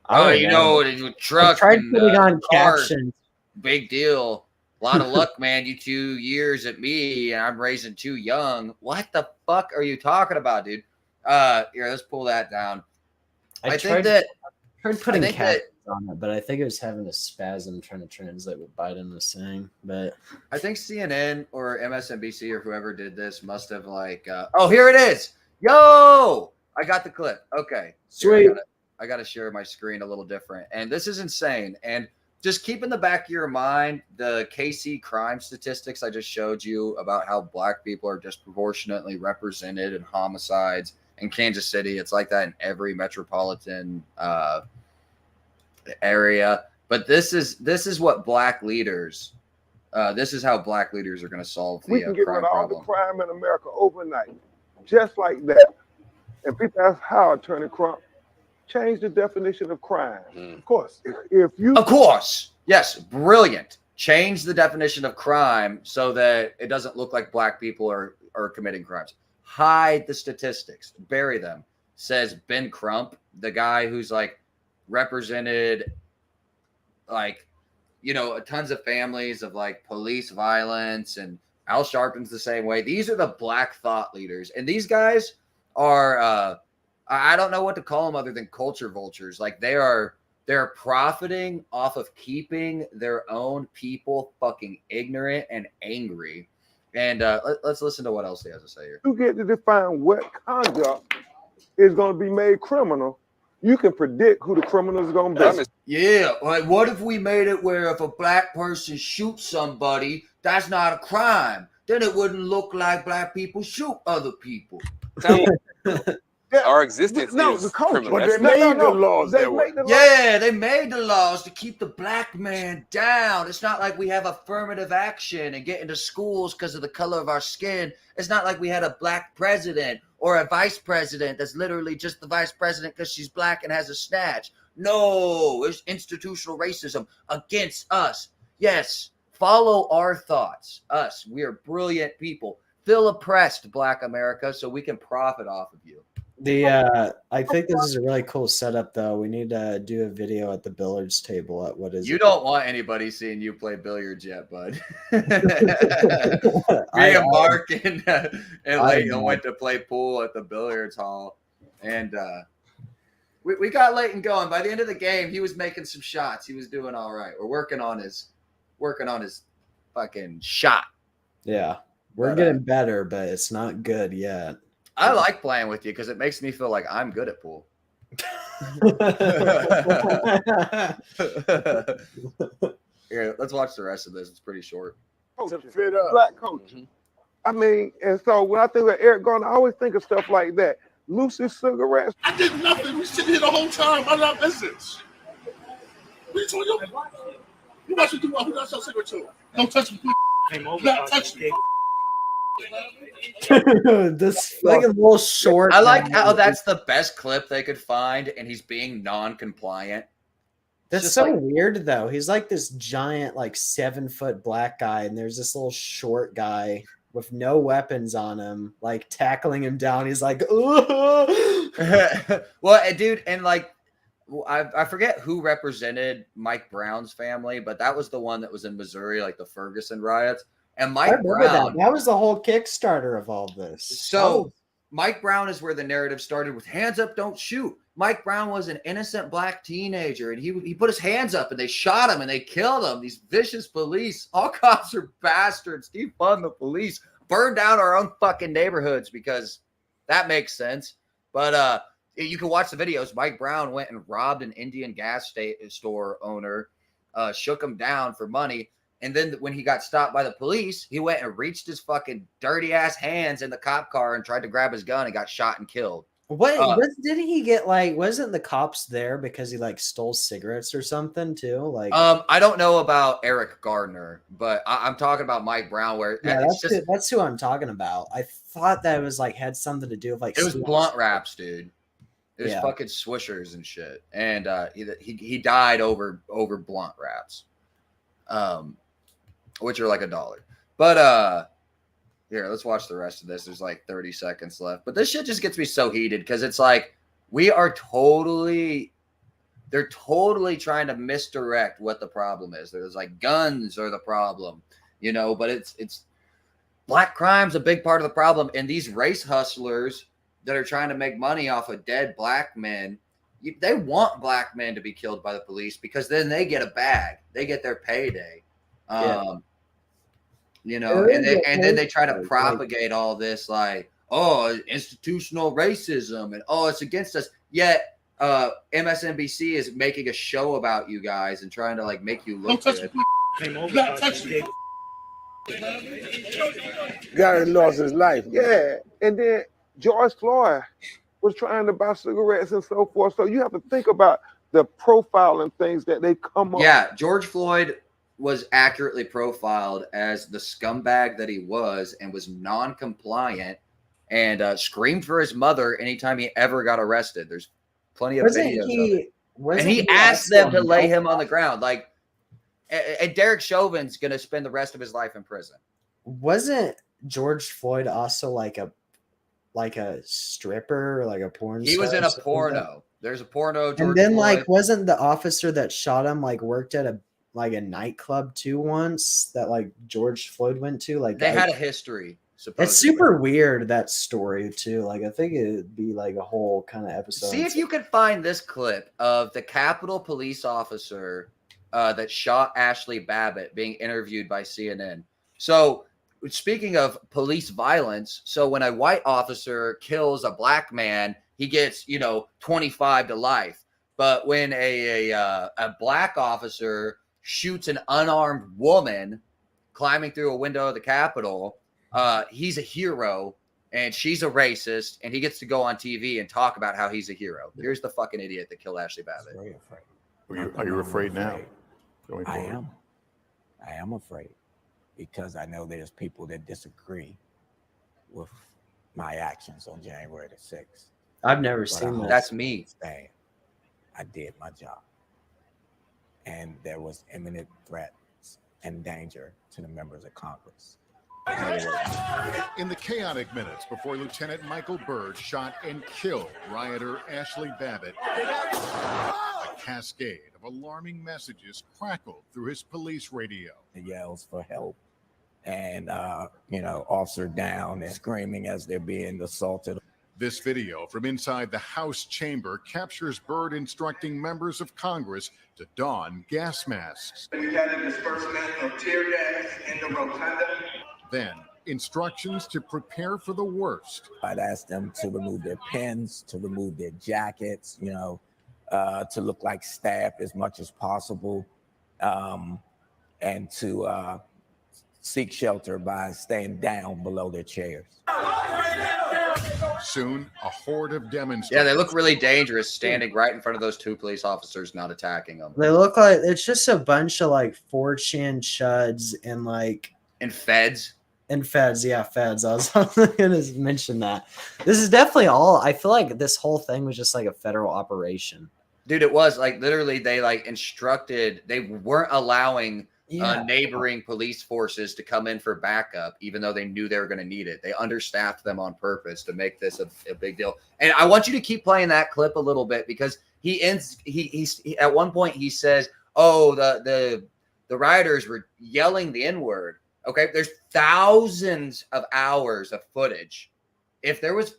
Oh, you know, the I truck tried and putting on car, captions. big deal. A lot of luck, man. You 2 years at me, and I'm raising 2 young. What the fuck are you talking about, dude? Here, let's pull that down. I think that tried putting think captions on it, but I think it was having a spasm trying to translate what Biden was saying. But I think CNN or MSNBC or whoever did this must have like, oh, here it is. Yo, I got the clip. Okay, sweet. I got to share my screen a little different, and this is insane. And just keep in the back of your mind the KC crime statistics I just showed you about how black people are disproportionately represented in homicides in Kansas City. It's like that in every metropolitan area. But this is what black leaders. This is how black leaders are going to solve the we can get crime rid of all problem. the crime in America overnight, just like that. And people ask how, Attorney Crump, change the definition of crime. Of course, if you, Of course, yes, brilliant. Change the definition of crime so that it doesn't look like black people are committing crimes. Hide the statistics, bury them. Says Ben Crump, the guy who's like represented, like, you know, tons of families of like police violence, and Al Sharpton's the same way. These are the black thought leaders, and these guys are I don't know what to call them other than culture vultures. Like they're profiting off of keeping their own people fucking ignorant and angry. And let's listen to what else he has to say here. you get to define what conduct is going to be made criminal, you can predict who the criminal is going to be. Yeah, like what if we made it where if a black person shoots somebody, that's not a crime? Then it wouldn't look like black people shoot other people. Our existence is the culture. criminal. But That's- they made the laws that way. Yeah, they made the laws to keep the black man down. It's not like we have affirmative action and get into schools because of the color of our skin. It's not like we had a black president or a vice president that's literally just the vice president because she's black and has a snatch. No, it's institutional racism against us. Yes, follow our thoughts. Us, we are brilliant people. Feel oppressed, Black America, so we can profit off of you. I think this is a really cool setup, though. We need to do a video at the billiards table. At what is You it? don't want anybody seeing you play billiards yet, bud. Me and Mark and Leighton went to play pool at the billiards hall, and we got Leighton going. By the end of the game, he was making some shots. He was doing all right. We're working on his fucking shot. Yeah, we're getting better, but it's not good yet. I like playing with you because it makes me feel like I'm good at pool. Here, let's watch the rest of this. It's pretty short. Black culture. I mean, and so when I think of Eric Garner, I always think of stuff like that. Lucy cigarettes. I did nothing. We sitting here the whole time. I'm not business. What are you talking about? You watch me do what? Who got your cigarette to? Don't touch me. Not touch me. This fucking little short. I like how that's the best clip they could find, and he's being non-compliant. That's so weird, though. He's like this giant, like 7-foot black guy, and there's this little short guy with no weapons on him, like tackling him down. He's like, well, dude, and like, I forget who represented Mike Brown's family, but that was the one that was in Missouri, like the Ferguson riots. And Mike Brown, that was the whole Kickstarter of all this. So Mike Brown is where the narrative started with hands up, don't shoot. Mike Brown was an innocent black teenager, and he put his hands up, and they shot him, and they killed him. These vicious police. All cops are bastards. Defund the police. Burn down our own fucking neighborhoods because that makes sense. But You can watch the videos. Mike Brown went and robbed an Indian gas store owner, shook him down for money. And then when he got stopped by the police, he went and reached his fucking dirty ass hands in the cop car and tried to grab his gun and got shot and killed. Didn't he get like, wasn't the cops there because he like stole cigarettes or something too? Like, I don't know about Eric Gardner, but I'm talking about Mike Brown, where that's who I'm talking about. I thought that was like had something to do with like it was blunt wraps, dude. It was Yeah. fucking swishers and shit. And he died over blunt wraps. Which are like $1. But here, let's watch the rest of this. There's like 30 seconds left. But this shit just gets me so heated because it's like they're totally trying to misdirect what the problem is. There's like guns are the problem, you know, but it's black crime's a big part of the problem. And these race hustlers that are trying to make money off of dead black men, they want black men to be killed by the police because then they get a bag. They get their payday. You know, and then they try to propagate all this like, oh, institutional racism and oh, it's against us. Yet MSNBC is making a show about you guys and trying to like make you look good. Guy lost his life. Yeah, and then George Floyd was trying to buy cigarettes and so forth. So you have to think about the profile and things that they come up. Yeah, George Floyd was accurately profiled as the scumbag that he was and was non-compliant and screamed for his mother anytime he ever got arrested. There's plenty of videos of it. And he asked them to lay him on the ground. Like, and Derek Chauvin's going to spend the rest of his life in prison. Wasn't George Floyd also like a stripper, like a porn star? He was in a porno. There's a porno. And then like, wasn't the officer that shot him like worked at a nightclub too once that like George Floyd went to? Like they had a history. Supposedly. It's super weird, that story too. Like I think it'd be like a whole kind of episode. See if you can find this clip of the Capitol police officer that shot Ashley Babbitt being interviewed by CNN. So speaking of police violence, so when a white officer kills a black man, he gets 25 to life. But when a black officer shoots an unarmed woman climbing through a window of the Capitol, he's a hero and she's a racist, and he gets to go on TV and talk about how he's a hero. Here's the fucking idiot that killed Ashley Babbitt. Very afraid. Are you afraid now? I am afraid because I know there's people that disagree with my actions on January the 6th. I've never seen that. That's me. I did my job. And there was imminent threats and danger to the members of Congress. In the chaotic minutes before Lieutenant Michael Byrd shot and killed rioter Ashley Babbitt, a cascade of alarming messages crackled through his police radio. The yells for help and, officer down and screaming as they're being assaulted. This video from inside the House chamber captures Byrd instructing members of Congress to don gas masks. We had a disbursement of tear gas in the rotunda. Then instructions to prepare for the worst. I'd ask them to remove their pins, to remove their jackets, to look like staff as much as possible, and to seek shelter by staying down below their chairs. Soon, a horde of demonstrators. Yeah, they look really dangerous standing right in front of those two police officers, not attacking them. They look like it's just a bunch of like 4chan chuds and like feds. And feds, yeah, feds. I was gonna mention that. This is definitely all. I feel like this whole thing was just like a federal operation. Dude, it was like literally they like instructed. They weren't allowing neighboring police forces to come in for backup, even though they knew they were going to need it. They understaffed them on purpose to make this a big deal. And I want you to keep playing that clip a little bit because he at one point he says, "Oh, the rioters were yelling the N-word." Okay, there's thousands of hours of footage. If there was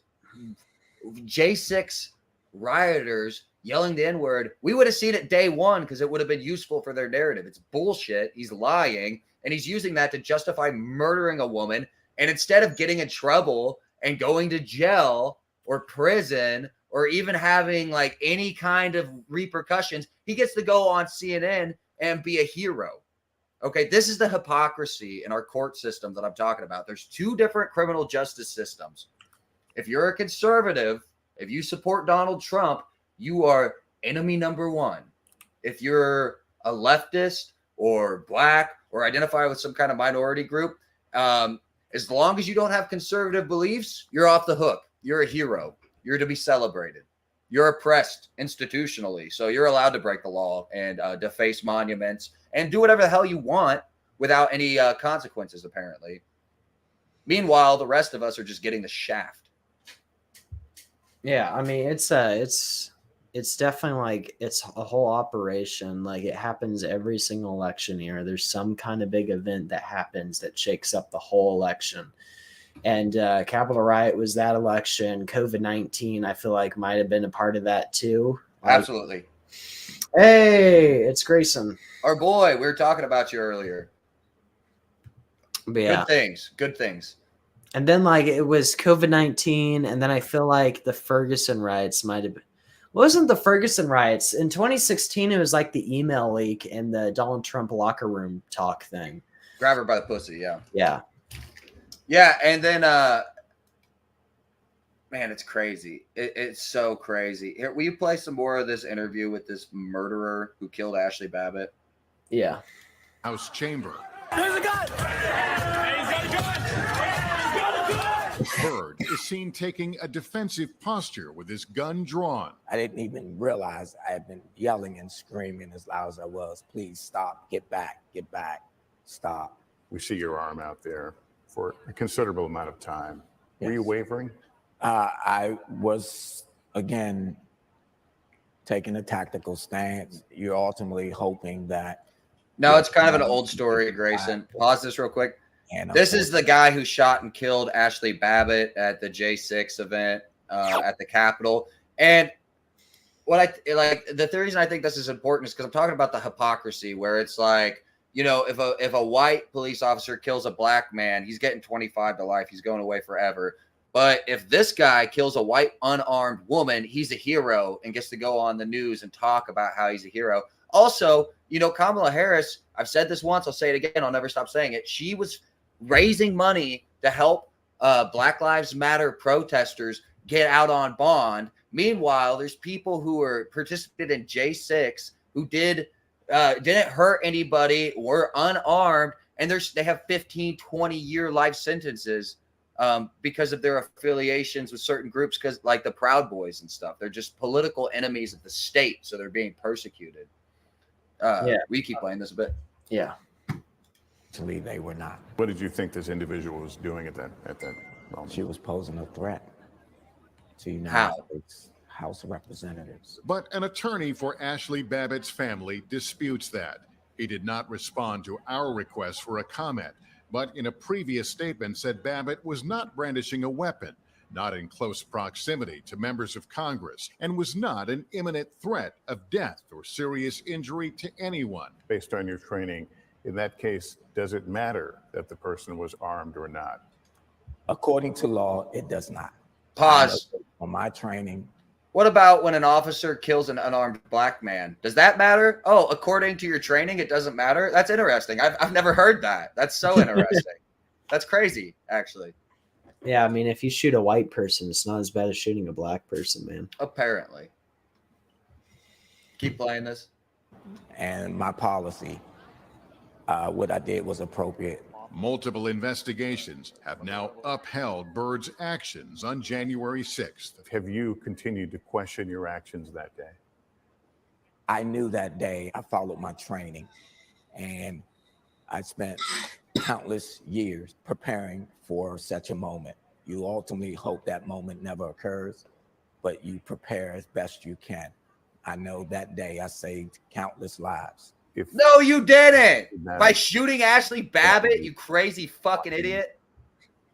J6 rioters yelling the N-word, we would have seen it day one because it would have been useful for their narrative. It's bullshit. He's lying, and he's using that to justify murdering a woman. And instead of getting in trouble and going to jail or prison or even having like any kind of repercussions, he gets to go on CNN and be a hero. Okay, this is the hypocrisy in our court system that I'm talking about. There's two different criminal justice systems. If you're a conservative, if you support Donald Trump, you are enemy number one. If you're a leftist or black or identify with some kind of minority group, as long as you don't have conservative beliefs, you're off the hook. You're a hero. You're to be celebrated. You're oppressed institutionally, so you're allowed to break the law and deface monuments and do whatever the hell you want without any consequences, apparently. Meanwhile, the rest of us are just getting the shaft. Yeah, I mean, it's definitely like it's a whole operation. Like it happens every single election year. There's some kind of big event that happens that shakes up the whole election. And Capitol riot was that election. COVID-19, I feel like might have been a part of that too. Like, Absolutely. Hey, it's Grayson. Our boy, we were talking about you earlier. But yeah. Good things. Good things. And then like it was COVID-19, and then I feel like the Ferguson riots might have been. Wasn't the Ferguson riots in 2016? It was like the email leak and the Donald Trump locker room talk thing. Grab her by the pussy, yeah. Yeah. Yeah, and then man, it's crazy. It's so crazy. Here, will you play some more of this interview with this murderer who killed Ashley Babbitt? Yeah. House chamber. There's a gun! He's got a gun! He's got a gun! Byrd is seen taking a defensive posture with his gun drawn. I didn't even realize I had been yelling and screaming as loud as I was. Please stop, get back, stop. We see your arm out there for a considerable amount of time. Were you wavering? I was, again, taking a tactical stance. You're ultimately hoping that. No, it's kind of an old story, Grayson. Pause this real quick. This is the guy who shot and killed Ashley Babbitt at the J6 event at the Capitol. And what I like, the reason I think this is important is because I'm talking about the hypocrisy where it's like, you know, if a white police officer kills a black man, he's getting 25 to life. He's going away forever. But if this guy kills a white unarmed woman, he's a hero and gets to go on the news and talk about how he's a hero. Also, you know, Kamala Harris, I've said this once, I'll say it again, I'll never stop saying it. She was raising money to help Black Lives Matter protesters get out on bond. Meanwhile, there's people who are participated in J6 who didn't hurt anybody, were unarmed, and they have 15, 20-year life sentences because of their affiliations with certain groups, because like the Proud Boys and stuff. They're just political enemies of the state, so they're being persecuted. We keep playing this a bit. Yeah. Actually, they were not. What did you think this individual was doing at that moment? She was posing a threat to United States House of Representatives. But an attorney for Ashley Babbitt's family disputes that. He did not respond to our request for a comment, but in a previous statement said Babbitt was not brandishing a weapon, not in close proximity to members of Congress, and was not an imminent threat of death or serious injury to anyone. Based on your training, in that case, does it matter that the person was armed or not? According to law, it does not. Pause. On my training. What about when an officer kills an unarmed black man? Does that matter? Oh, according to your training, it doesn't matter? That's interesting. I've never heard that. That's so interesting. That's crazy, actually. Yeah, I mean, if you shoot a white person, it's not as bad as shooting a black person, man. Apparently. Keep playing this. And my policy, what I did was appropriate. Multiple investigations have now upheld Byrd's actions on January 6th. Have you continued to question your actions that day? I knew that day. I followed my training, and I spent countless years preparing for such a moment. You ultimately hope that moment never occurs, but you prepare as best you can. I know that day I saved countless lives. No, you didn't. By shooting Ashley Babbitt, you crazy fucking idiot.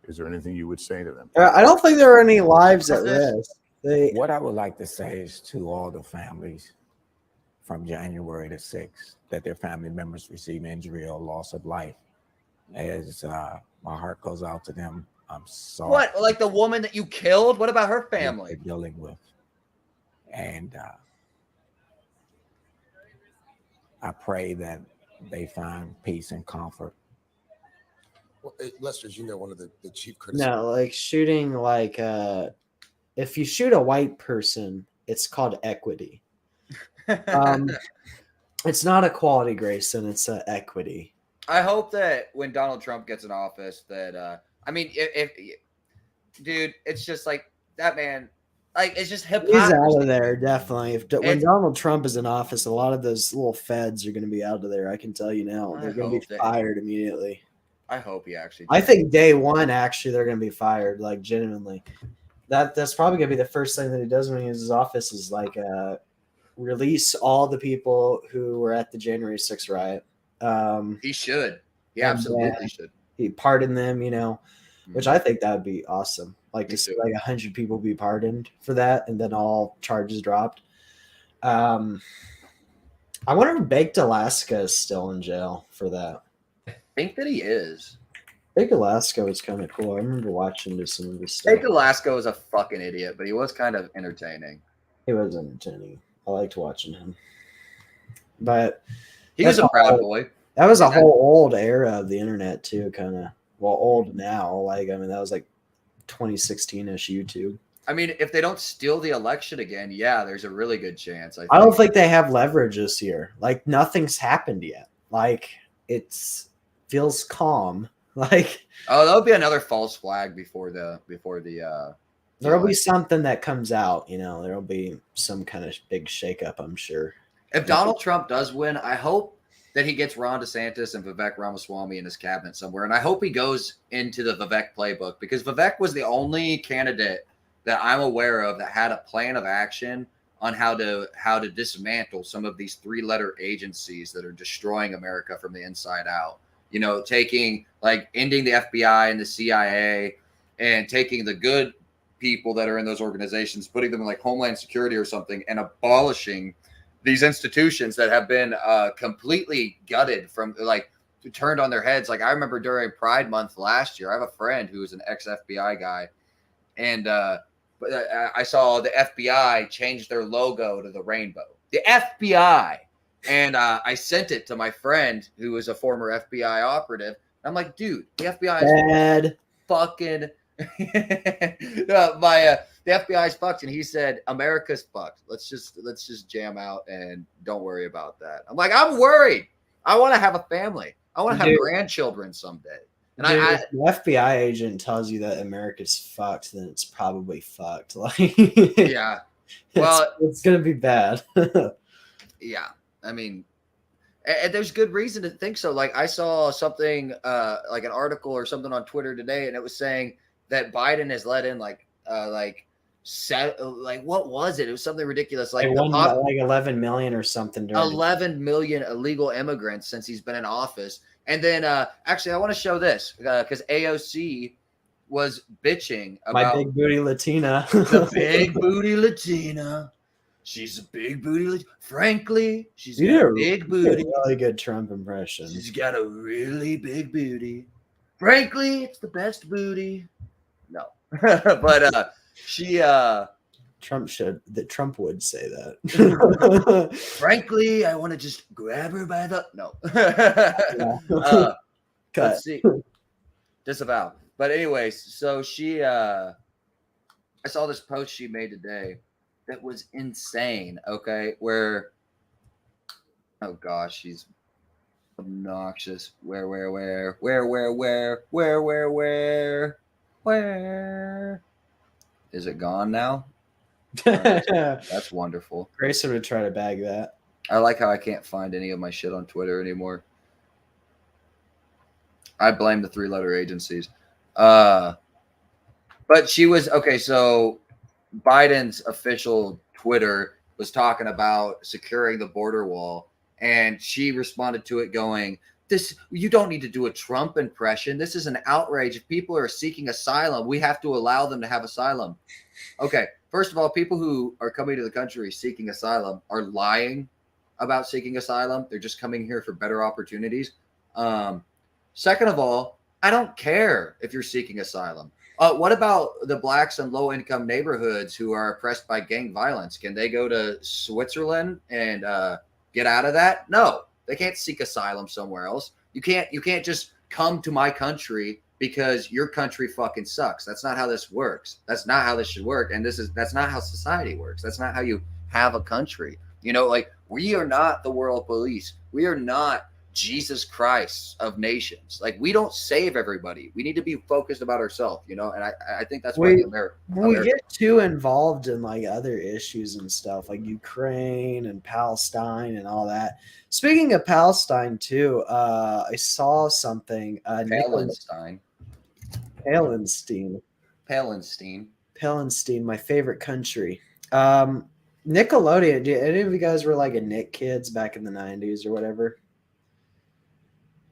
Is there anything you would say to them? I don't think there are any lives at risk. What I would like to say is to all the families from January the 6th that their family members receive injury or loss of life. As my heart goes out to them, I'm sorry. What? Like the woman that you killed? What about her family? They're dealing with. And I pray that they find peace and comfort. Well, Lester, as you know, one of the chief criticisms. No, like shooting like if you shoot a white person, it's called equity. It's not equality, Grayson. It's equity. I hope that when Donald Trump gets in office, that I mean, if dude, it's just like that man. Like, it's just hypocrisy. He's out of there, definitely. When Donald Trump is in office, a lot of those little feds are going to be out of there. I can tell you now. They're going to be fired immediately. I hope he actually. I think day one, actually, they're going to be fired. Like, genuinely, that's probably going to be the first thing that he does when he uses office is like release all the people who were at the January 6th riot. He should. He absolutely should. He pardon them, you know, which I think that would be awesome. Like to see like 100 people be pardoned for that, and then all charges dropped. I wonder if Baked Alaska is still in jail for that. I think that he is. Baked Alaska was kind of cool. I remember watching some of this stuff. Baked Alaska was a fucking idiot, but he was kind of entertaining. He was entertaining. I liked watching him. But he was a proud boy. That was a whole old era of the internet too, kind of. Well, old now. Like, I mean, that was like 2016-ish YouTube. I mean, if they don't steal the election again, yeah, there's a really good chance. I don't think they have leverage this year. Like, nothing's happened yet. Like, feels calm. Like, oh, that'll be another false flag before the there'll be something that comes out. You know, there'll be some kind of big shakeup, I'm sure. If Donald Trump does win, I hope that he gets Ron DeSantis and Vivek Ramaswamy in his cabinet somewhere. And I hope he goes into the Vivek playbook, because Vivek was the only candidate that I'm aware of that had a plan of action on how to dismantle some of these 3-letter agencies that are destroying America from the inside out. You know, ending the FBI and the CIA and taking the good people that are in those organizations, putting them in like Homeland Security or something, and abolishing these institutions that have been completely gutted from, like, turned on their heads. Like, I remember during Pride Month last year, I have a friend who is an ex-FBI guy, and I saw the FBI change their logo to the rainbow. The FBI! And I sent it to my friend who is a former FBI operative. I'm like, dude, the FBI is bad. Fucking the FBI is fucked, and he said America's fucked. Let's just jam out and don't worry about that. I'm like, I'm worried. I want to have a family. I want to have grandchildren someday. And if the FBI agent tells you that America's fucked, then it's probably fucked. Like, yeah, well, it's gonna be bad. Yeah, I mean, and there's good reason to think so. Like, I saw something like an article or something on Twitter today, and it was saying that Biden has let in what was it? It was something ridiculous, like 11 million or something. 11 million illegal immigrants since he's been in office. And then actually, I want to show this because AOC was bitching about my big booty Latina. The big booty Latina. She's a big booty. Frankly, she's got a big booty. Really good Trump impression. She's got a really big booty. Frankly, it's the best booty. No, but she. Trump would say that. Frankly, I want to just grab her by the Cut. Let's see. Disavow. But anyways, so she. I saw this post she made today that was insane. Okay, where. Oh gosh, she's obnoxious. Where is it gone now? That's wonderful. Grayson would try to bag that. I like how I can't find any of my shit on Twitter anymore. I blame the 3-letter agencies. But she was okay. So Biden's official Twitter was talking about securing the border wall, and she responded to it going, you don't need to do a Trump impression. This is an outrage. If people are seeking asylum, we have to allow them to have asylum. Okay. First of all, people who are coming to the country seeking asylum are lying about seeking asylum. They're just coming here for better opportunities. Second of all, I don't care if you're seeking asylum. What about the blacks in low-income neighborhoods who are oppressed by gang violence? Can they go to Switzerland and get out of that? No, they can't seek asylum somewhere else. You can't just come to my country because your country fucking sucks. That's not how this works. That's not how this should work. And that's not how society works. That's not how you have a country. Like, we are not the world police. We are not Jesus Christ of nations. Like, we don't save everybody. We need to be focused about ourselves, and I think that's why we get too involved in like other issues and stuff like Ukraine and Palestine and all that. Speaking of Palestine too, I saw something. Palestine, my favorite country. Nickelodeon. Do any of you guys were like a Nick kids back in the 90s or whatever?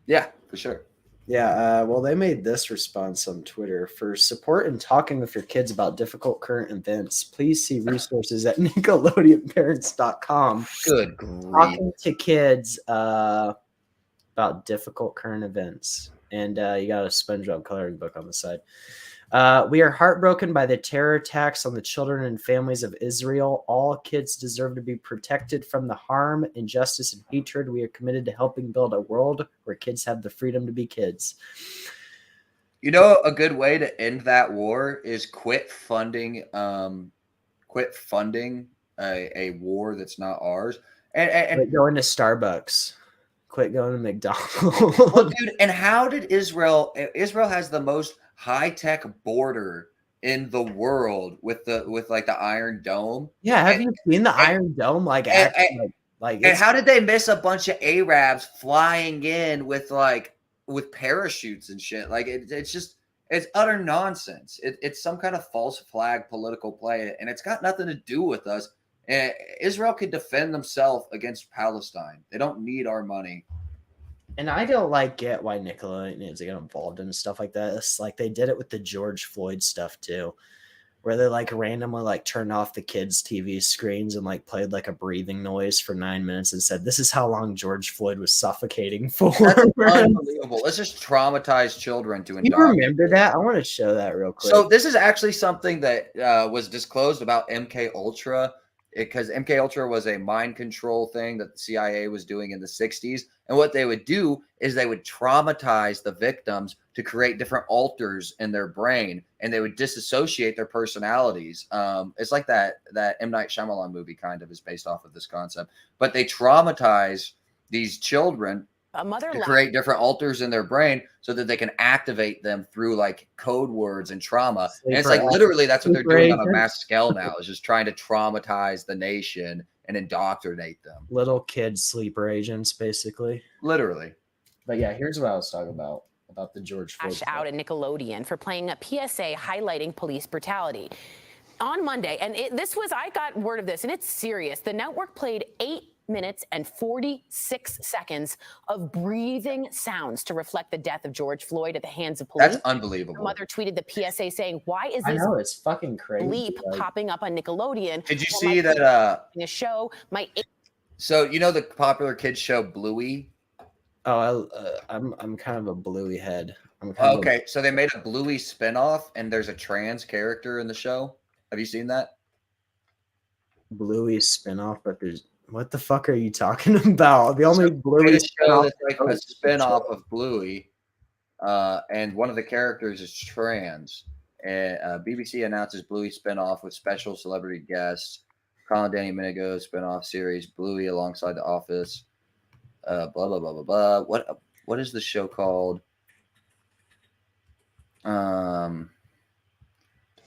Yeah, for sure. Yeah, well, they made this response on Twitter. For support and talking with your kids about difficult current events, please see resources at nickelodeonparents.com. Good grief. Talking to kids about difficult current events. And you got a SpongeBob coloring book on the side. We are heartbroken by the terror attacks on the children and families of Israel. All kids deserve to be protected from the harm, injustice, and hatred. We are committed to helping build a world where kids have the freedom to be kids. A good way to end that war is quit funding a war that's not ours. And quit going to Starbucks. Quit going to McDonald's. Well, dude, and how did Israel has the most high-tech border in the world with like the Iron Dome. Yeah, have you seen the Iron Dome? And how did they miss a bunch of Arabs flying in with parachutes and shit? Like it's utter nonsense. It's some kind of false flag political play, and it's got nothing to do with us. Israel could defend themselves against Palestine. They don't need our money. And I don't get why Nickelodeon needs to get involved in stuff like that. It's like they did it with the George Floyd stuff too, where they randomly turned off the kids' TV screens and played a breathing noise for 9 minutes and said, "This is how long George Floyd was suffocating for." That's unbelievable. Let's just traumatize children to indoctrinate. You remember that? I want to show that real quick. So this is actually something that was disclosed about MK Ultra, because MK Ultra was a mind control thing that the CIA was doing in the 60s. And what they would do is they would traumatize the victims to create different alters in their brain, and they would disassociate their personalities. It's like that M. Night Shyamalan movie kind of is based off of this concept. But they traumatize these children to create different alters in their brain so that they can activate them through code words and trauma. And it's literally that's what they're doing on a mass scale now, is just trying to traumatize the nation and indoctrinate them. Little kids sleeper agents, basically. Literally. But yeah, here's what I was talking about the George Floyd stuff. Out at Nickelodeon for playing a PSA highlighting police brutality. On Monday, and I got word of this, and it's serious. The network played 8 minutes and 46 seconds of breathing sounds to reflect the death of George Floyd at the hands of police. That's unbelievable. Her mother tweeted the PSA saying, "Why is this it's fucking crazy bleep popping up on Nickelodeon?" Did you see that a show So the popular kids show Bluey? Oh, I'm kind of a Bluey head. Okay, so they made a Bluey spinoff, and there's a trans character in the show. Have you seen that? Bluey spinoff, but there's what the fuck are you talking about? The only Bluey show that's a spinoff of Bluey, and one of the characters is trans. And BBC announces Bluey spinoff with special celebrity guests. Colin Danny Minigo spinoff series Bluey alongside The Office. Blah blah blah blah blah. What is the show called?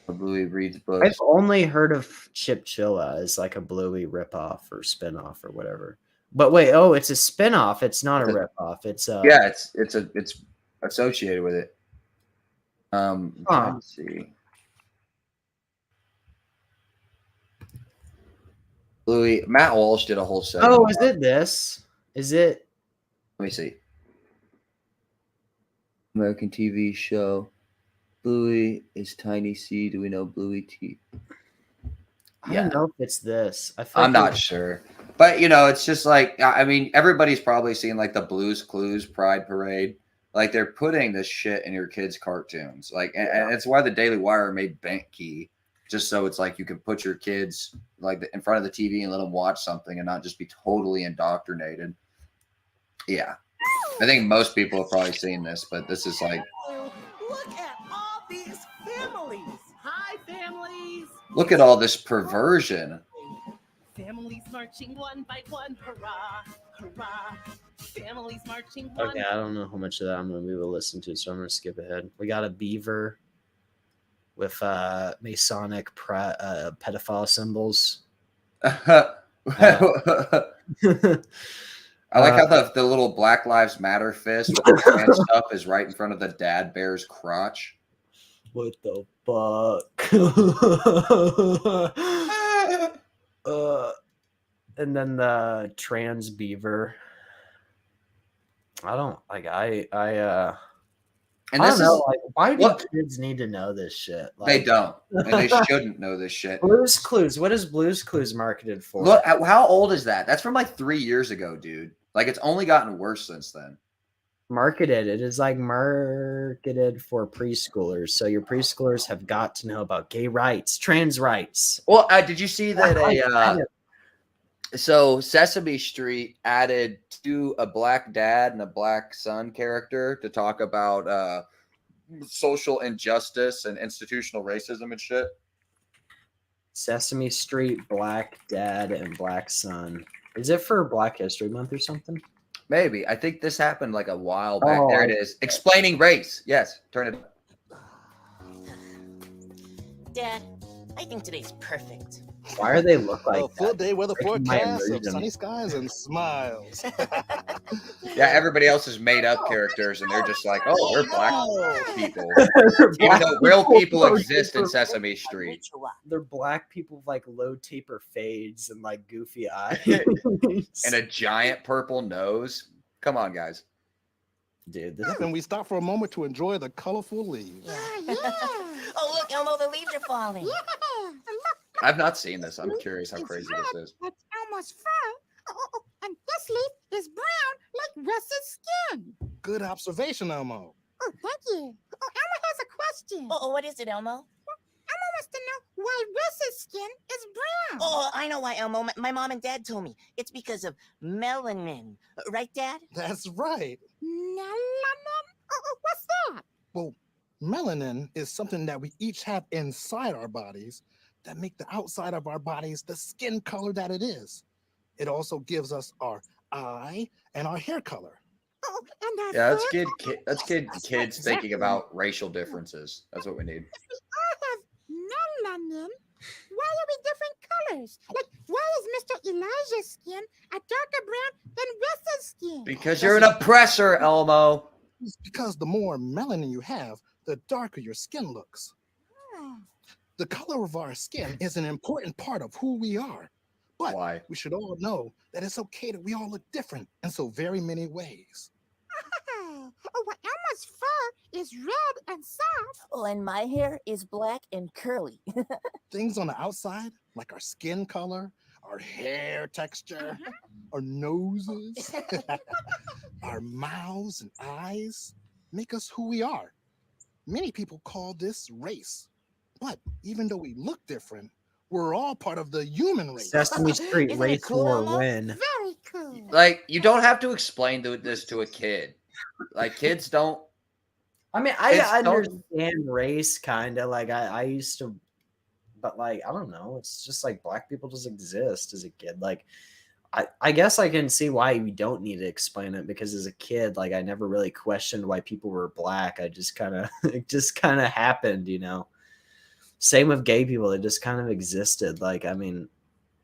Bluey reads books. I've only heard of Chipchilla as a Bluey ripoff or spinoff or whatever. But wait, it's a spinoff. It's not a ripoff. It's it's associated with it. Let's see. Bluey, Matt Walsh did a whole segment. Oh, is it this? Is it? Let me see. American TV show. Bluey is Tiny C. Do we know Bluey T? I don't know if it's this. I'm not sure. But, it's just everybody's probably seen the Blues Clues Pride Parade. Like they're putting this shit in your kids' cartoons. Like, and it's why the Daily Wire made Bank Key, just so it's like you can put your kids like in front of the TV and let them watch something and not just be totally indoctrinated. Yeah, I think most people have probably seen this, but this is like, Look at all these families. Hi, families. look at all this perversion. Families marching one by one. Hurrah, hurrah. Families marching one. Okay, I don't know how much of that I'm going to be able to listen to, so I'm going to skip ahead. We got a beaver with Masonic pedophile symbols. I like how the little Black Lives Matter fist with the trans stuff is right in front of the dad bear's crotch. What the fuck? And then the trans beaver. I don't like and I don't know, like, why do kids need to know this shit? Like, They don't, and they shouldn't know this shit. Blue's Clues. What is Blue's Clues marketed for? Look, how old is that? That's from like 3 years ago, dude. Like it's only gotten worse since then. Marketed. It is like marketed for preschoolers. So your preschoolers have got to know about gay rights, trans rights. Well, did you see that so Sesame Street added a black dad and a black son character to talk about social injustice and institutional racism and shit? Sesame Street, black dad and black son. Is it for Black History Month or something? Maybe. I think this happened like a while back. Oh, there it is. Explaining race. Yes. Turn it up. Dad, I think today's perfect. Why are they look like a full day weather Breaking my forecast of immersion. sunny skies and smiles. Yeah, everybody else is made up characters, and they're just like, oh, we're black people. Even though real people exist in Sesame Street. They're black people with like low taper fades and like goofy eyes. And a giant purple nose. Come on, guys. Dude, And we stop for a moment to enjoy the colorful leaves. Oh, look, Elmo, the leaves are falling. I've not seen this. I'm curious how crazy this is. That's Elmo's fur. And this leaf is brown like Russ's skin. Good observation, Elmo. Oh, thank you. Oh, Elmo has a question. Oh, what is it, Elmo? Elmo wants to know why Russ's skin is brown. Oh, I know why, Elmo. My mom and dad told me. It's because of melanin. Right, Dad? That's right. Melanin? Oh, what's that? Well, melanin is something that we each have inside our bodies that make the outside of our bodies the skin color that it is. It also gives us our eye and our hair color. Oh, and Yeah, that's kids thinking about racial differences. That's what we need. We all have melanin. Why are we different colors? Like, why is Mr. Elijah's skin a darker brown than Russ's skin? Because you're an oppressor, Elmo. It's because the more melanin you have, the darker your skin looks. The color of our skin is an important part of who we are. But Why? We should all know that it's okay that we all look different in so very many ways. Oh, well, Elmo's fur is red and soft. Oh, and my hair is black and curly. Things on the outside, like our skin color, our hair texture, our noses, our mouths and eyes, make us who we are. Many people call this race. But even though we look different, we're all part of the human race. Sesame Street race war win. Very cool. Like, you don't have to explain this to a kid. Like, kids don't. I mean, I understand race kind of. Like, I used to, but like, I don't know. It's just like black people just exist as a kid. Like, I guess I can see why we don't need to explain it, because as a kid, like, I never really questioned why people were black. I just kind of, it just kind of happened, you know. Same with gay people. It just kind of existed. Like, I mean,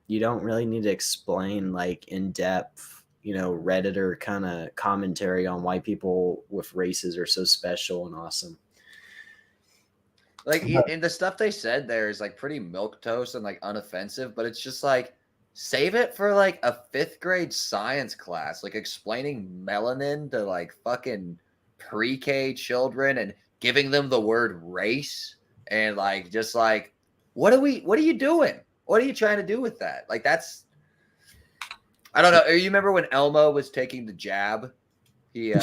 you don't really need to explain like in depth, you know, Redditor kind of commentary on why people with races are so special and awesome. Like, and the stuff they said there is like pretty milquetoast and like unoffensive, but it's just like, save it for like a 5th grade science class, like explaining melanin to like fucking pre-K children and giving them the word race. And like, just like, what are you doing? What are you trying to do with that? Like, that's, I don't know. You remember when Elmo was taking the jab He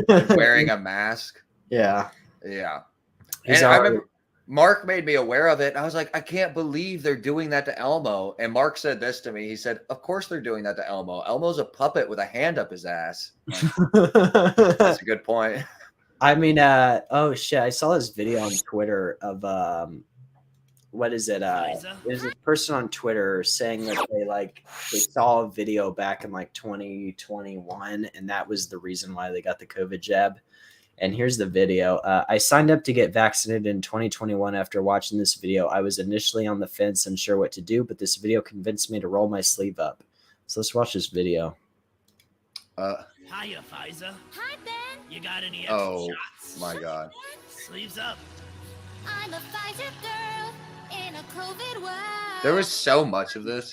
wearing a mask. Yeah. Yeah. He's And I already- remember Mark made me aware of it. And I was like, I can't believe they're doing that to Elmo. And Mark said this to me. He said, of course they're doing that to Elmo. Elmo's a puppet with a hand up his ass. That's a good point. I mean, oh shit! I saw this video on Twitter of what is it? There's a person on Twitter saying that they saw a video back in like 2021, and that was the reason why they got the COVID jab. And here's the video. I signed up to get vaccinated in 2021 after watching this video. I was initially on the fence, unsure what to do, but this video convinced me to roll my sleeve up. So let's watch this video. Hiya, Pfizer. Hi, Ben. You got any extra shots? My God. Sleeves up. I'm a Pfizer girl in a COVID world. There was so much of this.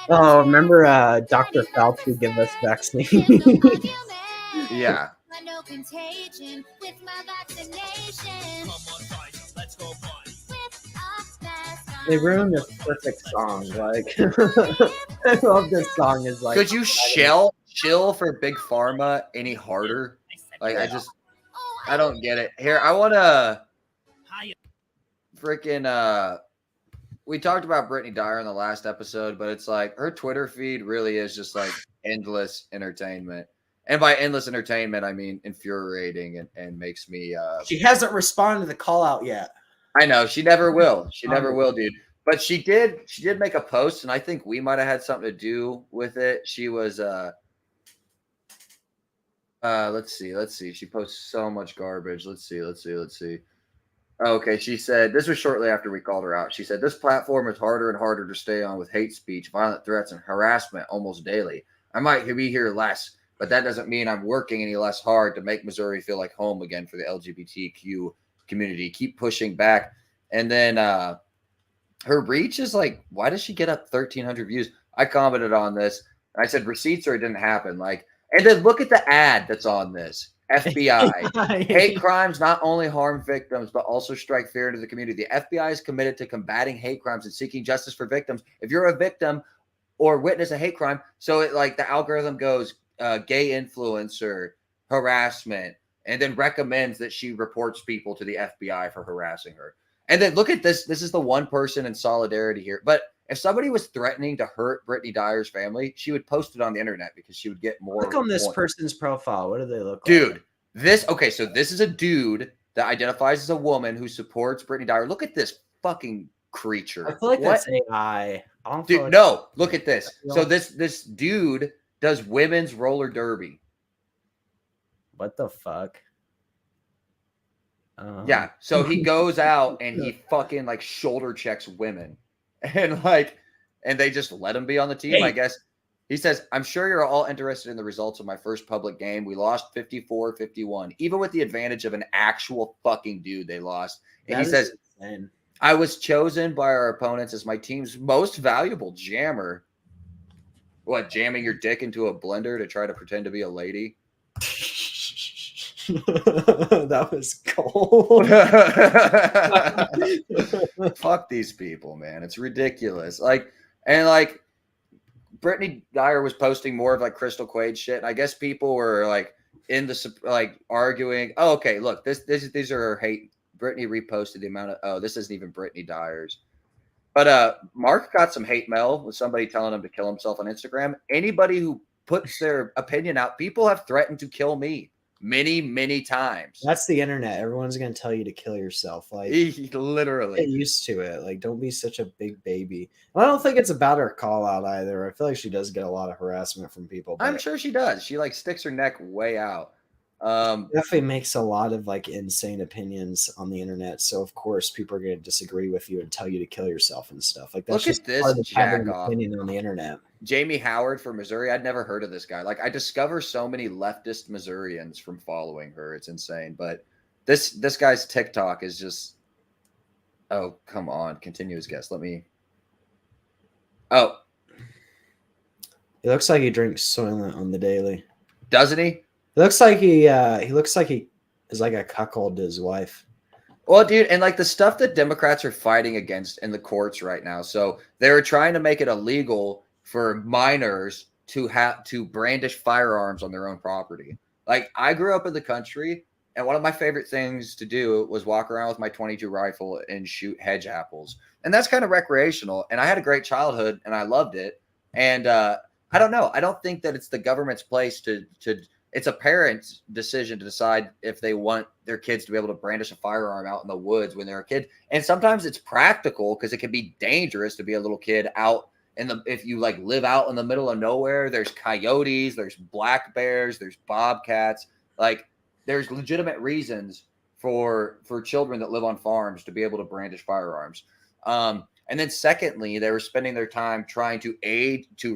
Oh, remember Dr. Fauci give us vaccine? Yeah. No contagion with my vaccination. Come on, Pfizer, let's go party. They ruined this perfect song. Like, I love this song. Is like, could you chill for Big Pharma any harder? Like, I don't get it. Here, I want to freaking. We talked about Brittany Dyer in the last episode, but it's like her Twitter feed really is just like endless entertainment. And by endless entertainment, I mean infuriating and makes me. She hasn't responded to the call out yet. I know she never will. She never will, dude. But she did make a post, and I think we might have had something to do with it. She was let's see. She posts so much garbage. Let's see. Okay, she said this was shortly after we called her out. She said this platform is harder and harder to stay on with hate speech, violent threats, and harassment almost daily. I might be here less, but that doesn't mean I'm working any less hard to make Missouri feel like home again for the LGBTQ community. Keep pushing back. And then her reach is like, why does she get up 1,300 views? I commented on this. I said receipts or it didn't happen. Like, and then look at the ad that's on this. FBI. Hate crimes not only harm victims, but also strike fear into the community. The FBI is committed to combating hate crimes and seeking justice for victims. If you're a victim or witness a hate crime, so it like the algorithm goes gay influencer, harassment, and then recommends that she reports people to the FBI for harassing her. And then look at this. This is the one person in solidarity here. But if somebody was threatening to hurt Brittany Dyer's family, she would post it on the internet because she would get more. Look on this person's profile. What do they look like? Dude, so this is a dude that identifies as a woman who supports Brittany Dyer. Look at this fucking creature. I feel like that's AI. I don't Dude, like no, look at this. So this dude does women's roller derby. What the fuck? Yeah, so he goes out and he fucking like shoulder checks women, and they just let him be on the team. I guess he says, "I'm sure you're all interested in the results of my first public game. We lost 54-51, even with the advantage of an actual fucking dude. They lost." And he says, insane. "I was chosen by our opponents as my team's most valuable jammer." What, jamming your dick into a blender to try to pretend to be a lady? That was cold. Fuck these people, man. It's ridiculous. Brittany Dyer was posting more of like Crystal Quaid shit. And I guess people were like in the arguing. Oh, okay. Look, these are her hate. Brittany reposted the amount of. This isn't even Brittany Dyer's. But Mark got some hate mail with somebody telling him to kill himself on Instagram. Anybody who puts their opinion out, people have threatened to kill me many times. That's the internet. Everyone's gonna tell you to kill yourself. Like, literally, get used to it. Like, don't be such a big baby. And I don't think it's about her call out either. I feel like she does get a lot of harassment from people. I'm sure she does. She like sticks her neck way out. Definitely makes a lot of like insane opinions on the internet. So of course people are going to disagree with you and tell you to kill yourself and stuff like that. Look at this part of having an jack off. opinion on the internet. Jamie Howard from Missouri. I'd never heard of this guy. Like, I discover so many leftist Missourians from following her. It's insane. But this guy's TikTok is just. Oh, come on. Continue his guess. Let me. Oh. It looks like he drinks Soylent on the daily. Doesn't he? It looks like he looks like he is like a cuckold to his wife. Well, dude, and like the stuff that Democrats are fighting against in the courts right now. So they're trying to make it illegal for minors to brandish firearms on their own property. Like, I grew up in the country, and one of my favorite things to do was walk around with my 22 rifle and shoot hedge apples. And that's kind of recreational. And I had a great childhood and I loved it. And I don't know. I don't think that it's the government's place to it's a parent's decision to decide if they want their kids to be able to brandish a firearm out in the woods when they're a kid. And sometimes it's practical because it can be dangerous to be a little kid out if you like live out in the middle of nowhere. There's coyotes, there's black bears, there's bobcats. Like, there's legitimate reasons for children that live on farms to be able to brandish firearms. And then secondly, they were spending their time trying to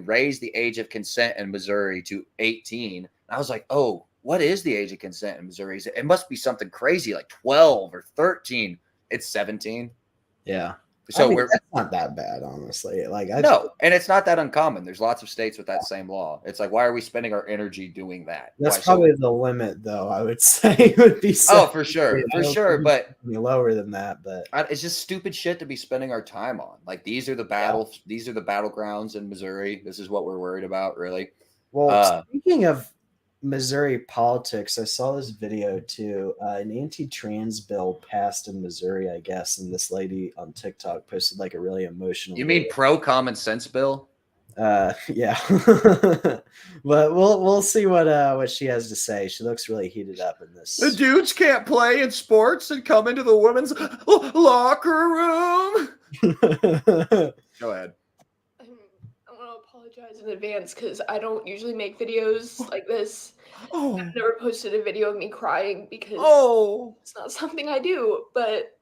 raise the age of consent in Missouri to 18. I was like, oh, what is the age of consent in Missouri? It must be something crazy like 12 or 13. It's 17. Yeah. So that's not that bad, honestly. Like, no, and it's not that uncommon. There's lots of states with that same law. It's like, why are we spending our energy doing that? That's probably the limit, though. I would say would be. Oh, for sure, but lower than that. But it's just stupid shit to be spending our time on. Like, these are the battlegrounds in Missouri. This is what we're worried about, really. Well, speaking of Missouri politics, I saw this video too. An anti-trans bill passed in Missouri, I guess, and this lady on TikTok posted like a really emotional. You mean pro common sense bill? Yeah. But we'll see what she has to say. She looks really heated up in this. The dudes can't play in sports and come into the women's locker room. Go ahead. Apologize in advance because I don't usually make videos like this. Oh. I've never posted a video of me crying because it's not something I do. But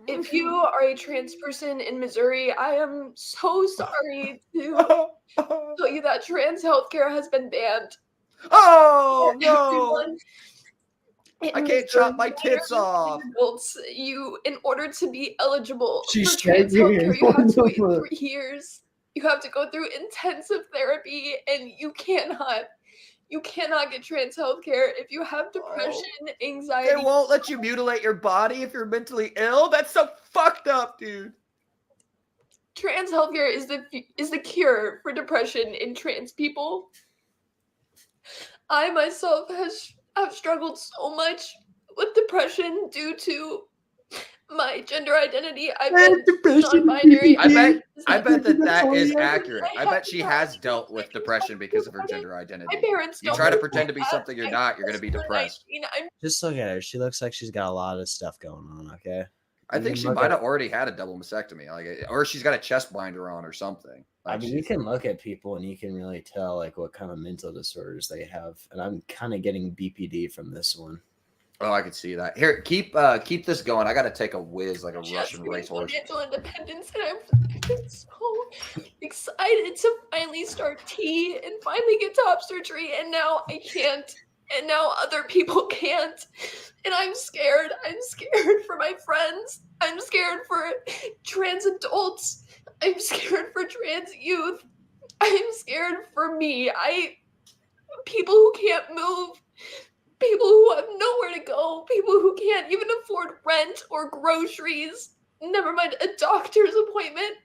if you are a trans person in Missouri, I am so sorry to tell you that trans healthcare has been banned. Oh no! I can't chop my tits off. Adults, in order to be eligible She's for trans healthcare, you have to wait trying 3 years. You have to go through intensive therapy, and you cannot get trans healthcare if you have depression, anxiety. They won't let you mutilate your body if you're mentally ill. That's so fucked up, dude. Trans healthcare is the cure for depression in trans people. I myself have struggled so much with depression due to my gender identity. I've been non-binary. I bet that is accurate. I bet she has dealt with depression because of her gender identity. My parents You don't try to know pretend to be that. something you're not, you're going to be depressed. Just look at her. She looks like she's got a lot of stuff going on. Okay. I think she might have already had a double mastectomy, or she's got a chest binder on or something. I mean, you can look at people and you can really tell like what kind of mental disorders they have. And I'm kind of getting BPD from this one. Oh, I could see that. Here, keep this going. I got to take a whiz like a Russian racehorse. Financial independence, and I've been so excited to finally start tea and finally get top surgery, and now I can't, and now other people can't, and I'm scared. I'm scared for my friends. I'm scared for trans adults. I'm scared for trans youth. I'm scared for me. People who can't move. People who have nowhere to go, people who can't even afford rent or groceries, never mind a doctor's appointment.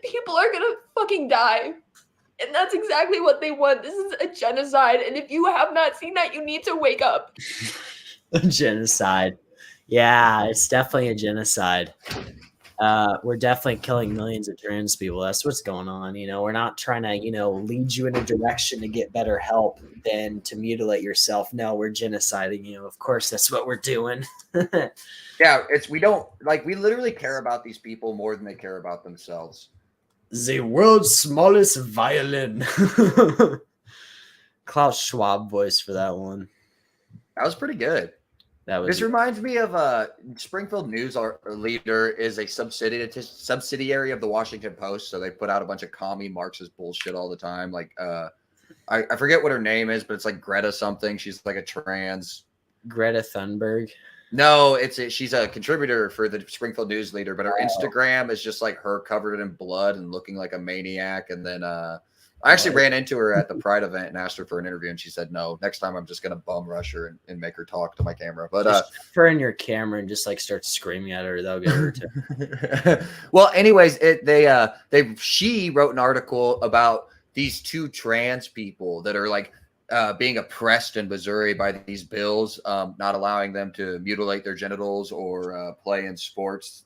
People are gonna fucking die. And that's exactly what they want. This is a genocide. And if you have not seen that, you need to wake up. Genocide. Yeah, it's definitely a genocide. We're definitely killing millions of trans people. That's what's going on. We're not trying to, lead you in a direction to get better help than to mutilate yourself. No, we're genociding you. Of course, that's what we're doing. Yeah, we literally care about these people more than they care about themselves. The world's smallest violin. Klaus Schwab voice for that one. That was pretty good. This reminds me of Springfield News Leader is a subsidiary of the Washington Post, so they put out a bunch of commie Marxist bullshit all the time. Like I forget what her name is, but it's like Greta something. She's like a trans. Greta Thunberg. No, she's a contributor for the Springfield News Leader, but her Instagram is just like her covered in blood and looking like a maniac. And then I actually ran into her at the Pride event and asked her for an interview, and she said, no, next time I'm just going to bum rush her and make her talk to my camera. But just have her in your camera and just like start screaming at her. That'll get her too. Well, anyways, she wrote an article about these two trans people that are like being oppressed in Missouri by these bills, not allowing them to mutilate their genitals or play in sports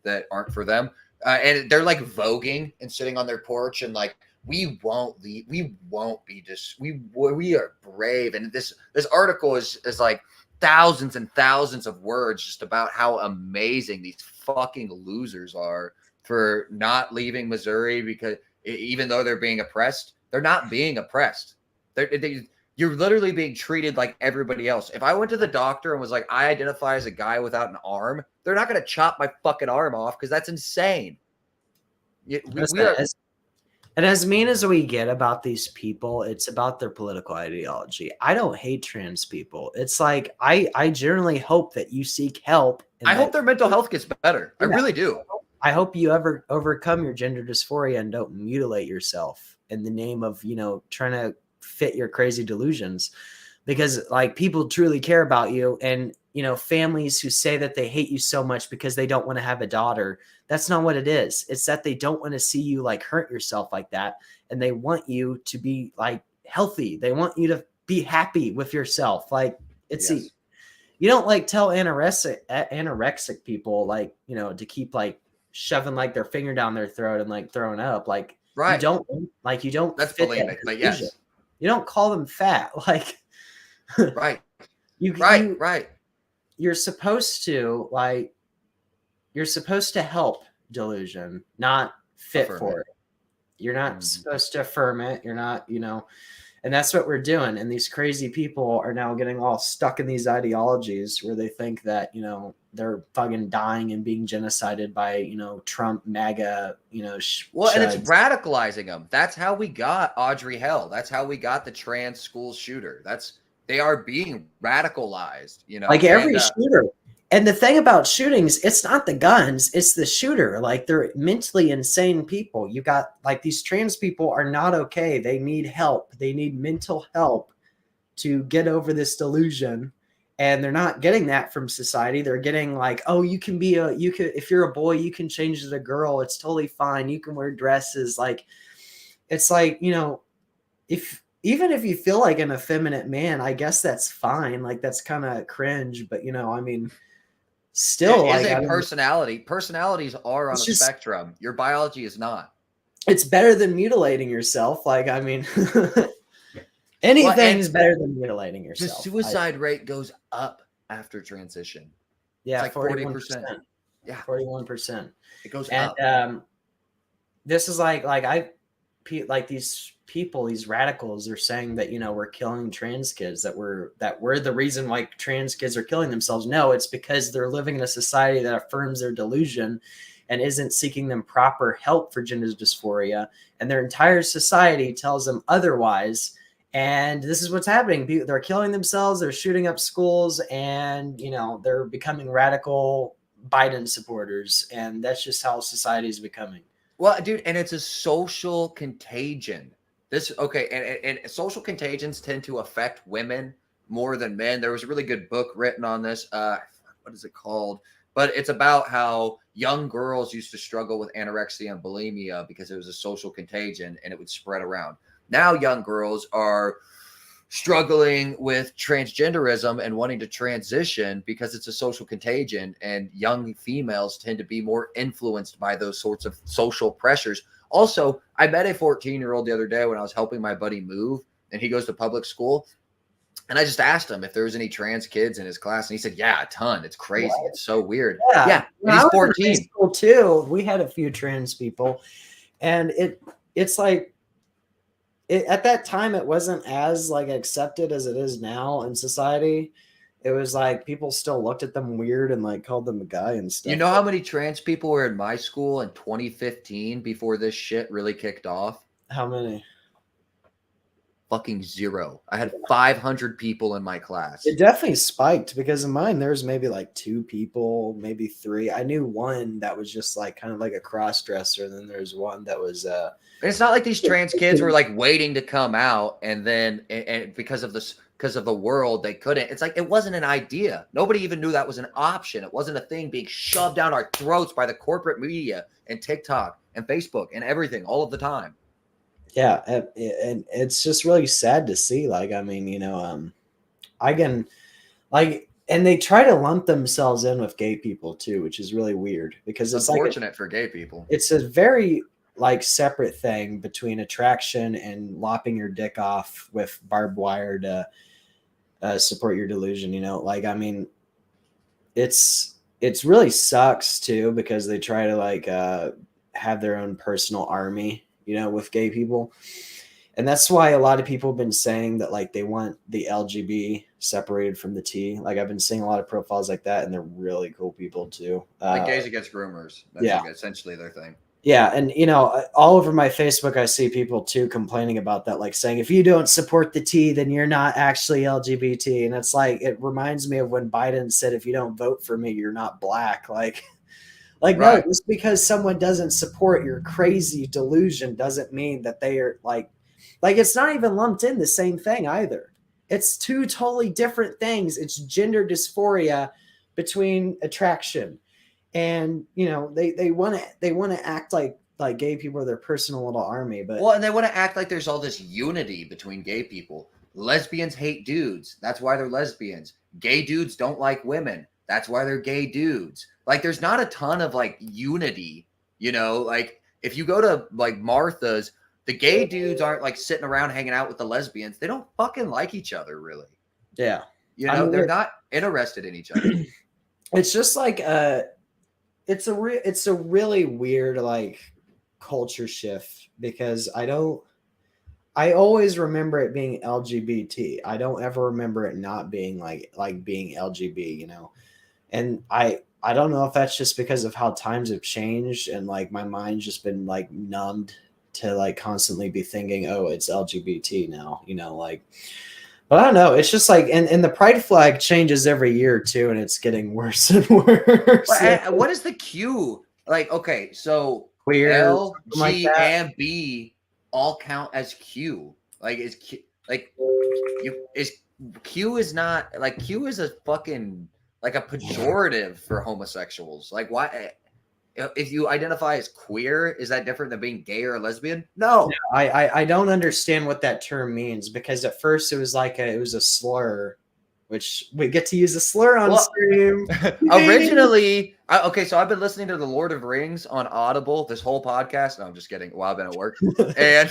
that aren't for them. And they're like voguing and sitting on their porch and like, we won't leave. We won't be just, we are brave. And this article is like thousands and thousands of words just about how amazing these fucking losers are for not leaving Missouri, because even though they're being oppressed, they're not being oppressed. You're literally being treated like everybody else. If I went to the doctor and was like, I identify as a guy without an arm, they're not going to chop my fucking arm off because that's insane. And as mean as we get about these people, it's about their political ideology. I don't hate trans people. It's like I generally hope that you seek help. I hope their mental health gets better. I really do. I hope you ever overcome your gender dysphoria and don't mutilate yourself in the name of, trying to fit your crazy delusions, because like people truly care about you. And, families who say that they hate you so much because they don't want to have a daughter, that's not what it is. It's that they don't want to see you like hurt yourself like that. And they want you to be like healthy. They want you to be happy with yourself. Like you don't like tell anorexic people like, to keep like shoving like their finger down their throat and like throwing up. Like, right. You don't that's fit bulimic, but yes. You don't call them fat. Like, right. You're supposed to help delusion, not fit for it. You're not supposed to affirm it. You're not, and that's what we're doing. And these crazy people are now getting all stuck in these ideologies where they think that, they're fucking dying and being genocided by, Trump, MAGA, and it's radicalizing them. That's how we got Audrey Hell. That's how we got the trans school shooter. They are being radicalized, like every shooter. And the thing about shootings, it's not the guns, it's the shooter. Like they're mentally insane people. You got like these trans people are not okay. They need help. They need mental help to get over this delusion. And they're not getting that from society. They're getting like, oh, if you're a boy, you can change to a girl. It's totally fine. You can wear dresses. Like, it's like, even if you feel like an effeminate man, I guess that's fine. Like that's kind of cringe, but still, it is a personality. Personalities are on a spectrum. Your biology is not. It's better than mutilating yourself. Like, anything's better than mutilating yourself. The suicide rate goes up after transition. Yeah, it's like 40%. Yeah, 41%. It goes up. This is like these people, these radicals are saying that we're killing trans kids, that we're the reason why trans kids are killing themselves. No, it's because they're living in a society that affirms their delusion and isn't seeking them proper help for gender dysphoria, and their entire society tells them otherwise. And this is what's happening. They're killing themselves, they're shooting up schools, and they're becoming radical Biden supporters, and that's just how society is becoming. Well, dude, and it's a social contagion. And social contagions tend to affect women more than men. There was a really good book written on this. What is it called? But it's about how young girls used to struggle with anorexia and bulimia because it was a social contagion and it would spread around. Now young girls are struggling with transgenderism and wanting to transition because it's a social contagion, and young females tend to be more influenced by those sorts of social pressures. Also, I met a 14-year-old the other day when I was helping my buddy move, and he goes to public school. And I just asked him if there was any trans kids in his class, and he said, "Yeah, a ton. It's crazy. What? It's so weird." Yeah. When he's 14. In school too, we had a few trans people, and it's like at that time it wasn't as like accepted as it is now in society. It was like people still looked at them weird and like called them a guy and stuff. You know how many trans people were in my school in 2015 before this shit really kicked off? How many? Fucking zero. I had 500 people in my class. It definitely spiked because in mine there's maybe like 2 people, maybe 3. I knew one that was just like kind of like a cross dresser, and then there's one that was it's not like these trans kids were like waiting to come out, and then and because of the world they couldn't. It's like it wasn't an idea. Nobody even knew that was an option. It wasn't a thing being shoved down our throats by the corporate media and TikTok and Facebook and everything all of the time. Yeah, and it's just really sad to see. Like, I mean, you know, I can like, and they try to lump themselves in with gay people too, which is really weird because it's unfortunate for gay people. It's a very like separate thing between attraction and lopping your dick off with barbed wire to support your delusion. You know, like, I mean, it's really sucks too because they try to like have their own personal army, you know, with gay people. And that's why a lot of people have been saying that like they want the LGB separated from the T. Like, I've been seeing a lot of profiles like that, and they're really cool people too. Like Gays Against Groomers. That's yeah. like essentially their thing. Yeah, and you know, all over my Facebook, I see people too complaining about that, like saying if you don't support the T, then you're not actually LGBT. And it's like, it reminds me of when Biden said, if you don't vote for me, you're not black. Like Right. no, just because someone doesn't support your crazy delusion doesn't mean that they are like it's not even lumped in the same thing either. It's two totally different things. It's gender dysphoria between attraction. And you know, they want to act like gay people are their personal little army, but well, and they want to act like there's all this unity between gay people. Lesbians hate dudes. That's why they're lesbians. Gay dudes don't like women. That's why they're gay dudes. Like, there's not a ton of like unity, you know, like if you go to like Martha's, the gay dudes aren't like sitting around hanging out with the lesbians. They don't fucking like each other, really. Yeah. You know, I mean, they're not interested in each other. It's just like it's a really weird like culture shift because I always remember it being LGBT. I don't ever remember it not being like being LGB, you know. And I don't know if that's just because of how times have changed and like my mind's just been like numbed to like constantly be thinking, oh, it's LGBT now, you know, like, but I don't know. It's just like, and the pride flag changes every year too, and it's getting worse and worse. But, what is the Q? Like, okay, so queer, L, G, like that. and B all count as Q. Like, is Q like Q is not like Q is a fucking like a pejorative for homosexuals. Like, why? If you identify as queer, is that different than being gay or lesbian? No. I don't understand what that term means because at first it was like it was a slur, which we get to use a slur on stream. Originally, okay, so I've been listening to The Lord of Rings on Audible this whole podcast. No, I'm just kidding. While I've been at work, and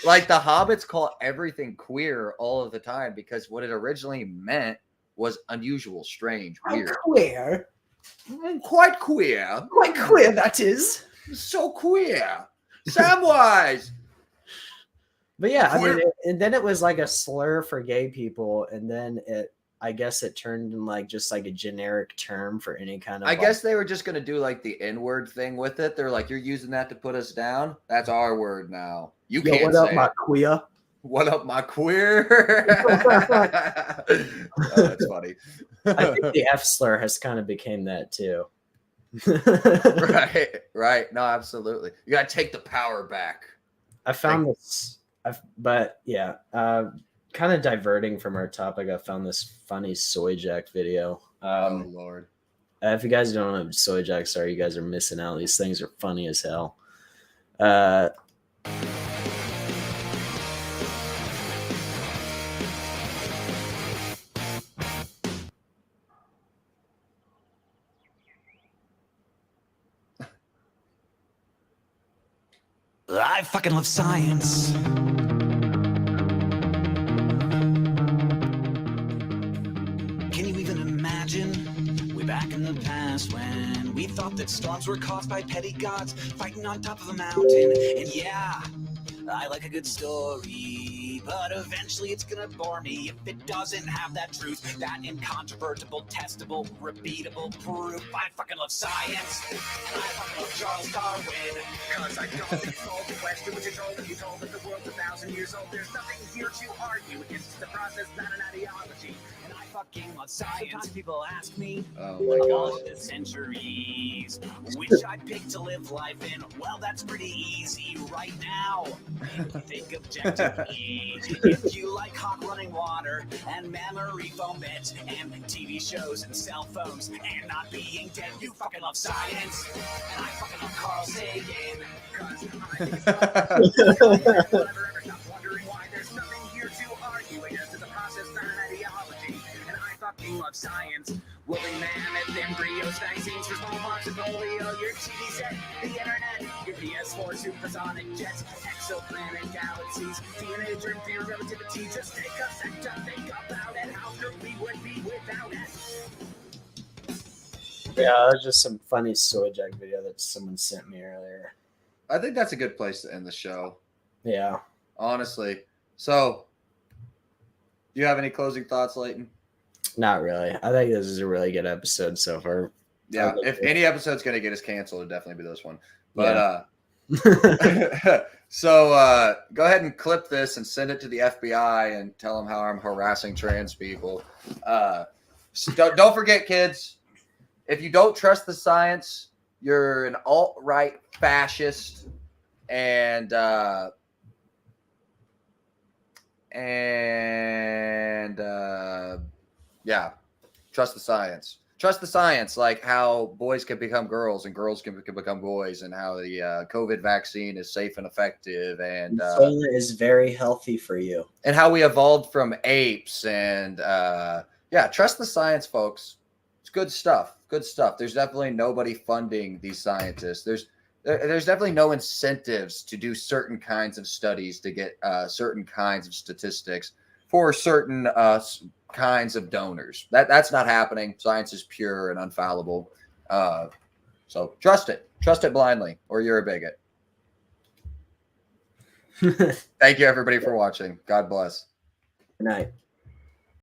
like the hobbits call everything queer all of the time because what it originally meant was unusual, strange, weird. Queer. Quite queer. Quite queer, that is. So queer. Samwise. But yeah, I mean, and then it was like a slur for gay people, and then I guess it turned in like just like a generic term for any kind of. I guess they were just gonna do like the N-word thing with it. They're like, you're using that to put us down. That's our word now. You can't what say up, my it. queer? What up, my queer? Oh, that's funny. I think the F slur has kind of became that too. Right. No, absolutely. You gotta take the power back. I found this, but yeah, kind of diverting from our topic. I found this funny soy jack video. Oh Lord! If you guys don't know what soy jacks are, you guys are missing out. These things are funny as hell. I fucking love science. Can you even imagine? Way back in the past when we thought that storms were caused by petty gods fighting on top of a mountain. And yeah, I like a good story, but eventually it's gonna bore me if it doesn't have that truth, that incontrovertible, testable, repeatable proof. I fucking love science, and I fucking love Charles Darwin, cause I don't control the question, which is all that you told that the world's about. 2,000 years old. There's nothing here to argue. It's just a process, not an ideology. And I fucking love science. Sometimes people ask me, oh my gosh, the centuries, which I pick to live life in. Well, that's pretty easy right now. Think objectively. If you like hot running water and memory foam beds and TV shows and cell phones and not being dead, you fucking love science. And I fucking love Carl Sagan. Cause I think it's never stop wondering why there's nothing here to argue. It just is a process, not an ideology. And I fucking love science. Woolly mammoth, embryos, vaccines for smallpox and polio, your TV set, the internet, your PS4, supersonic jets, exoplanet galaxies, DNA, germ theory, relativity. Just take a sec to think about it. How good we would be without it. Yeah, that was just some funny soy jug video that someone sent me earlier. I think that's a good place to end the show. Yeah. Honestly. So, do you have any closing thoughts, Leighton? Not really. I think this is a really good episode so far. Yeah, if any episode's going to get us canceled, it'd definitely be this one. But so go ahead and clip this and send it to the FBI and tell them how I'm harassing trans people. So don't forget, kids, if you don't trust the science, you're an alt-right fascist, and yeah, trust the science. Trust the science, like how boys can become girls and girls can become boys, and how the COVID vaccine is safe and effective, and Toilet is very healthy for you. And how we evolved from apes, and yeah, trust the science, folks. It's good stuff. Good stuff. There's definitely nobody funding these scientists. There's definitely no incentives to do certain kinds of studies to get certain kinds of statistics for certain kinds of donors. That's not happening. Science is pure and unfallible. So trust it. Trust it blindly, or you're a bigot. Thank you, everybody, for watching. God bless. Good night.